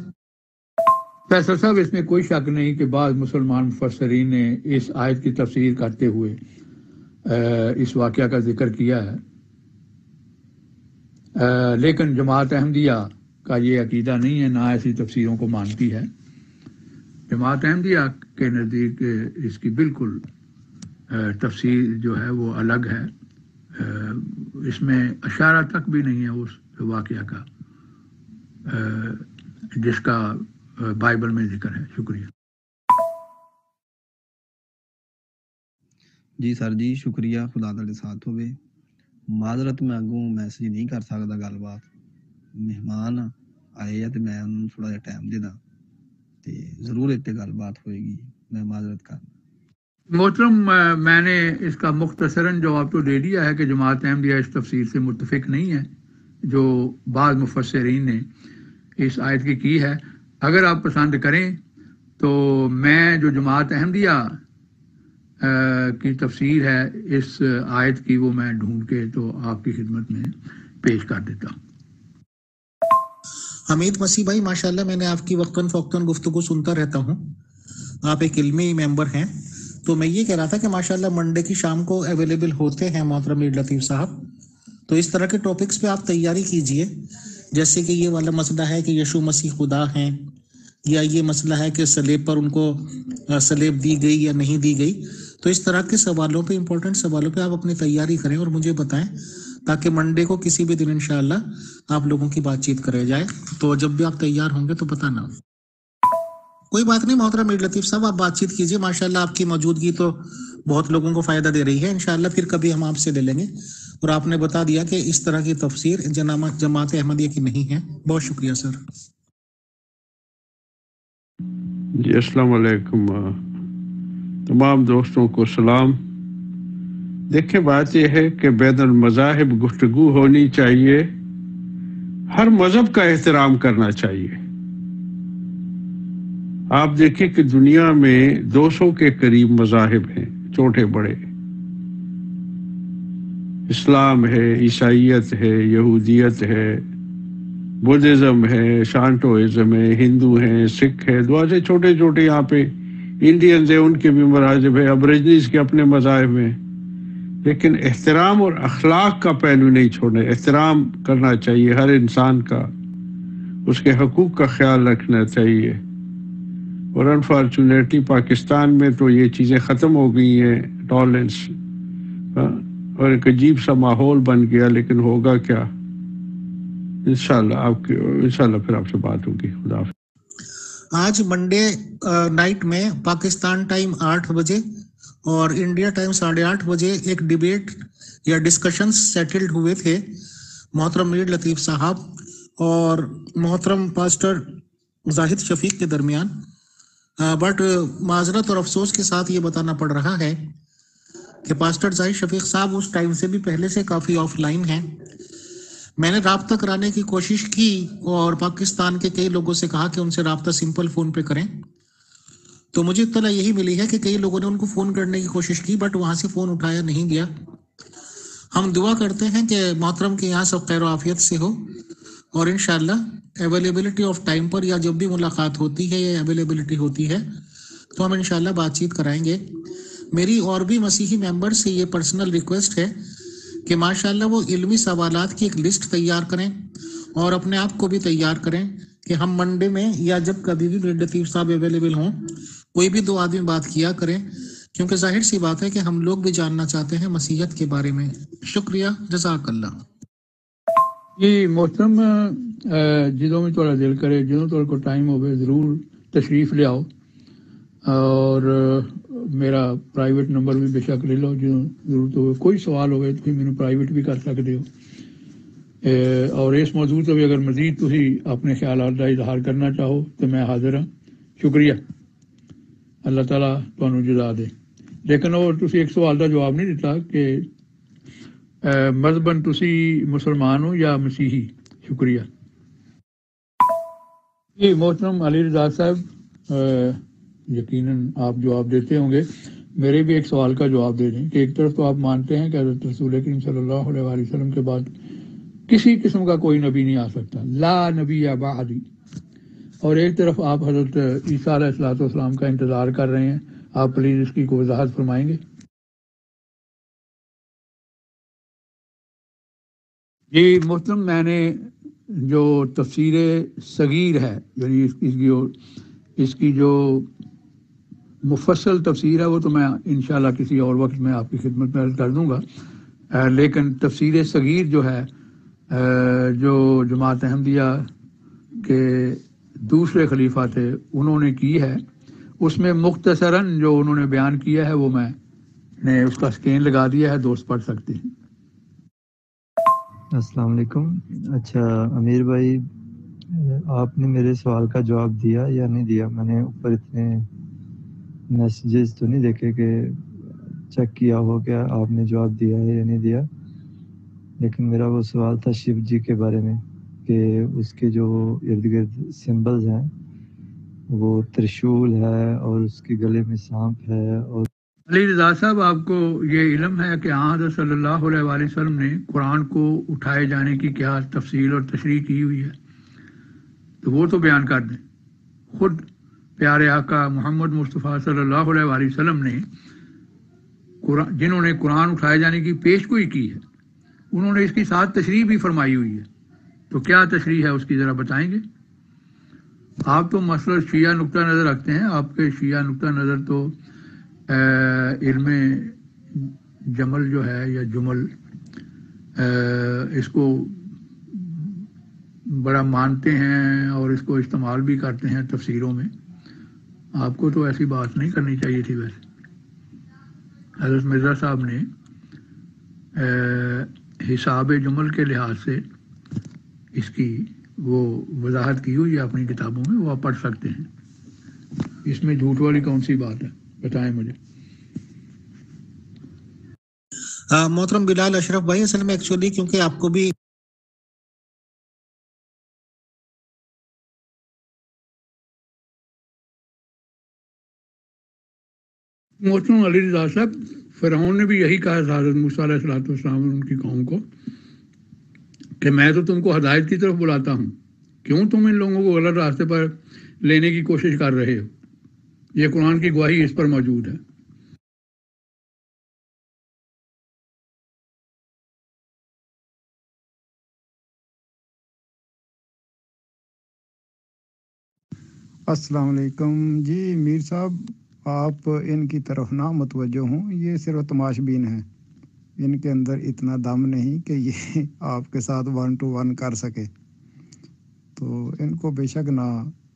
فیصل صاحب اس میں کوئی شک نہیں کہ بعض مسلمان مفسرین نے اس آیت کی تفسیر کرتے ہوئے اس واقعہ کا ذکر کیا ہے، لیکن جماعت احمدیہ کا یہ عقیدہ نہیں ہے، نہ ایسی تفسیروں کو مانتی ہے. جماعت احمدیہ کے نزدیک اس کی بالکل تفسیر جو ہے وہ الگ ہے، اس میں اشارہ تک بھی نہیں ہے اس واقعہ کا جس کا بائبل میں ذکر ہے. شکریہ. جی سر جی شکریہ، خدا تعالی ساتھ ہوئے. معذرت میں اگوں میسج نہیں کر سکتا، گل بات مہمان آئے ہیں تو میں انہوں تھوڑا جہا ٹائم دینا تے ضرور اتنے گل بات ہوئے گی، میں معذرت کرنا. محترم میں نے اس کا مختصراً جواب تو دے دیا ہے کہ جماعت احمدیہ اس تفسیر سے متفق نہیں ہے جو بعض مفسرین نے اس آیت کی ہے. اگر آپ پسند کریں تو میں جو جماعت احمدیہ کی تفسیر ہے اس آیت کی وہ میں ڈھونڈ کے تو آپ کی خدمت میں پیش کر دیتا ہوں. حمید مسیح بھائی ماشاءاللہ میں نے آپ کی وقتاً فوقتاً گفتگو سنتا رہتا ہوں، آپ ایک علمی ممبر ہیں. تو میں یہ کہہ رہا تھا کہ ماشاءاللہ منڈے کی شام کو اویلیبل ہوتے ہیں محترم میر لطیف صاحب، تو اس طرح کے ٹاپکس پہ آپ تیاری کیجئے، جیسے کہ یہ والا مسئلہ ہے کہ یشوع مسیح خدا ہیں، یا یہ مسئلہ ہے کہ صلیب پر ان کو صلیب دی گئی یا نہیں دی گئی. تو اس طرح کے سوالوں پہ، امپورٹنٹ سوالوں پہ آپ اپنی تیاری کریں اور مجھے بتائیں، تاکہ منڈے کو کسی بھی دن انشاءاللہ آپ لوگوں کی بات چیت کرے جائے. تو جب بھی آپ تیار ہوں گے تو بتانا. کوئی بات نہیں محترم میر لطیف صاحب، آپ بات چیت کیجئے، ماشاءاللہ آپ کی موجودگی تو بہت لوگوں کو فائدہ دے رہی ہے. انشاءاللہ پھر کبھی ہم آپ سے لے لیں گے. اور آپ نے بتا دیا کہ اس طرح کی تفسیر جماعت احمدیہ کی نہیں ہے. بہت شکریہ سر. جی السلام علیکم، تمام دوستوں کو سلام. دیکھیں بات یہ ہے کہ بین المذاہب گفتگو ہونی چاہیے، ہر مذہب کا احترام کرنا چاہیے. آپ دیکھیں کہ دنیا میں 200 کے قریب مذاہب ہیں چھوٹے بڑے. اسلام ہے، عیسائیت ہے، یہودیت ہے، بدھزم ہے، شانٹوازم ہے، ہندو ہیں، سکھ ہے، دعا سے چھوٹے چھوٹے یہاں پہ انڈینز ہیں، ان کے بھی مذاہب ہے، ابریجنیز کے اپنے مذاہب ہیں. لیکن احترام اور اخلاق کا پہلو نہیں چھوڑنا. احترام کرنا چاہیے ہر انسان کا، اس کے حقوق کا خیال رکھنا چاہیے. اور انفارچونیٹلی پاکستان میں تو یہ چیزیں ختم ہو گئی ہیں، ٹالرنس، اور ایک عجیب سا ماحول بن گیا. لیکن ہوگا کیا؟ انشاءاللہ پھر آپ سے بات ہوگی. خدا حافظ. آج منڈے نائٹ میں پاکستان ٹائم 8 بجے اور انڈیا ٹائم 8:30 بجے ایک ڈیبیٹ یا ڈسکشن سیٹلڈ ہوئے تھے محترم میر لطیف صاحب اور محترم پاسٹر زاہد شفیق کے درمیان، بٹ معذرت اور افسوس کے ساتھ یہ بتانا پڑ رہا ہے کہ پاسٹر زاہد شفیق صاحب اس ٹائم سے بھی پہلے سے کافی آف لائن ہیں۔ میں نے رابطہ کرانے کی کوشش کی اور پاکستان کے کئی لوگوں سے کہا کہ ان سے رابطہ سمپل فون پہ کریں، تو مجھے اطلاع یہی ملی ہے کہ کئی لوگوں نے ان کو فون کرنے کی کوشش کی بٹ وہاں سے فون اٹھایا نہیں گیا۔ ہم دعا کرتے ہیں کہ محترم کے یہاں سب خیر و عافیت سے ہو اور انشاءاللہ اویلیبلٹی آف ٹائم پر یا جب بھی ملاقات ہوتی ہے یا اویلیبلٹی ہوتی ہے تو ہم انشاءاللہ بات چیت کرائیں گے۔ میری اور بھی مسیحی ممبر سے یہ پرسنل ریکویسٹ ہے کہ ماشاءاللہ وہ علمی سوالات کی ایک لسٹ تیار کریں اور اپنے آپ کو بھی تیار کریں کہ ہم منڈے میں یا جب کبھی بھی میر لطیف صاحب اویلیبل ہوں کوئی بھی 2 آدمی بات کیا کریں، کیونکہ ظاہر سی بات ہے کہ ہم لوگ بھی جاننا چاہتے ہیں مسیحیت کے بارے میں۔ شکریہ، جزاک اللہ۔ جی محترم، جدوں میں تھوڑا دل کرے، جدوں تھوڑے کو ٹائم ہوئے ضرور تشریف لے آؤ اور میرا پرائیویٹ نمبر بھی بے شک لے لو، جدوں ضرورت ہوئے کوئی سوال ہوئے تو مینوں پرائیویٹ بھی کر سکتے ہو، اور اس موضوع تو بھی اگر مزید تسی اپنے خیالات کا اظہار کرنا چاہو تو میں حاضر ہاں۔ شکریہ، اللہ تعالیٰ تمہیں جزا دے۔ لیکن اور تسی ایک سوال کا جواب نہیں دیتا کہ مذہباً تسی مسلمان ہو یا مسیحی؟ شکریہ جی محترم علی رضا صاحب، یقیناً آپ جواب دیتے ہوں گے، میرے بھی ایک سوال کا جواب دے دیں کہ ایک طرف تو آپ مانتے ہیں کہ حضرت رسول کریم صلی اللہ علیہ وآلہ وسلم کے بعد کسی قسم کا کوئی نبی نہیں آ سکتا، لا نبی بعدی، اور ایک طرف آپ حضرت عیسیٰ علیہ السلام کا انتظار کر رہے ہیں۔ آپ پلیز اس کی کوئی وضاحت فرمائیں گے؟ جی محترم، میں نے جو تفسیر صغیر ہے، یعنی اس کی جو مفصل تفسیر ہے وہ تو میں انشاءاللہ کسی اور وقت میں آپ کی خدمت میں عرض کر دوں گا، لیکن تفسیر صغیر جو ہے جو جماعت احمدیہ کے دوسرے خلیفہ تھے انہوں نے کی ہے، اس میں مختصراً جو انہوں نے بیان کیا ہے وہ میں نے اس کا سکین لگا دیا ہے، دوست پڑھ سکتے ہیں۔ السلام علیکم۔ اچھا امیر بھائی، آپ نے میرے سوال کا جواب دیا یا نہیں دیا؟ میں نے اوپر اتنے میسیجز تو نہیں دیکھے کہ چیک کیا ہو کہ آپ نے جواب دیا ہے یا نہیں دیا، لیکن میرا وہ سوال تھا شیو جی کے بارے میں کہ اس کے جو ارد گرد سمبلز ہیں وہ ترشول ہے اور اس کے گلے میں سانپ ہے۔ اور علی رضا صاحب، آپ کو یہ علم ہے کہ حضرت صلی اللہ علیہ وآلہ وسلم نے قرآن کو اٹھائے جانے کی کیا تفصیل اور تشریح کی ہوئی ہے؟ تو وہ تو بیان کر دیں۔ خود پیارے آقا محمد مصطفیٰ صلی اللہ علیہ وآلہ وسلم نے جنہوں نے قرآن اٹھائے جانے کی پیشگوئی کی ہے، انہوں نے اس کی ساتھ تشریح بھی فرمائی ہوئی ہے، تو کیا تشریح ہے اس کی ذرا بتائیں گے؟ آپ تو مسئلہ شیعہ نقطہ نظر رکھتے ہیں، آپ کے شیعہ نقطہ نظر تو علم جمل جو ہے یا جمل اس کو بڑا مانتے ہیں اور اس کو استعمال بھی کرتے ہیں تفسیروں میں۔ آپ کو تو ایسی بات نہیں کرنی چاہیے تھی۔ ویسے حضرت مرزا صاحب نے حساب جمل کے لحاظ سے اس کی وہ وضاحت کی ہوئی ہے اپنی کتابوں میں، وہ آپ پڑھ سکتے ہیں۔ اس میں جھوٹ والی کون سی بات ہے؟ بتائیں مجھے۔ محترم بلال اشرف بھائی، اصل میں ایکچولی کیونکہ آپ کو بھی محترم علی رضا صاحب، فرعون نے بھی یہی کہا تھا حضرت موسیٰ علیہ السلام اور ان کی قوم کو کہ میں تو تم کو ہدایت کی طرف بلاتا ہوں، کیوں تم ان لوگوں کو غلط راستے پر لینے کی کوشش کر رہے ہو؟ یہ قرآن کی گواہی اس پر موجود ہے۔ السلام علیکم۔ جی میر صاحب، آپ ان کی طرف نہ متوجہ ہوں، یہ صرف تماش بین ہیں، ان کے اندر اتنا دم نہیں کہ یہ آپ کے ساتھ 1 to 1 کر سکے، تو ان کو بے شک نہ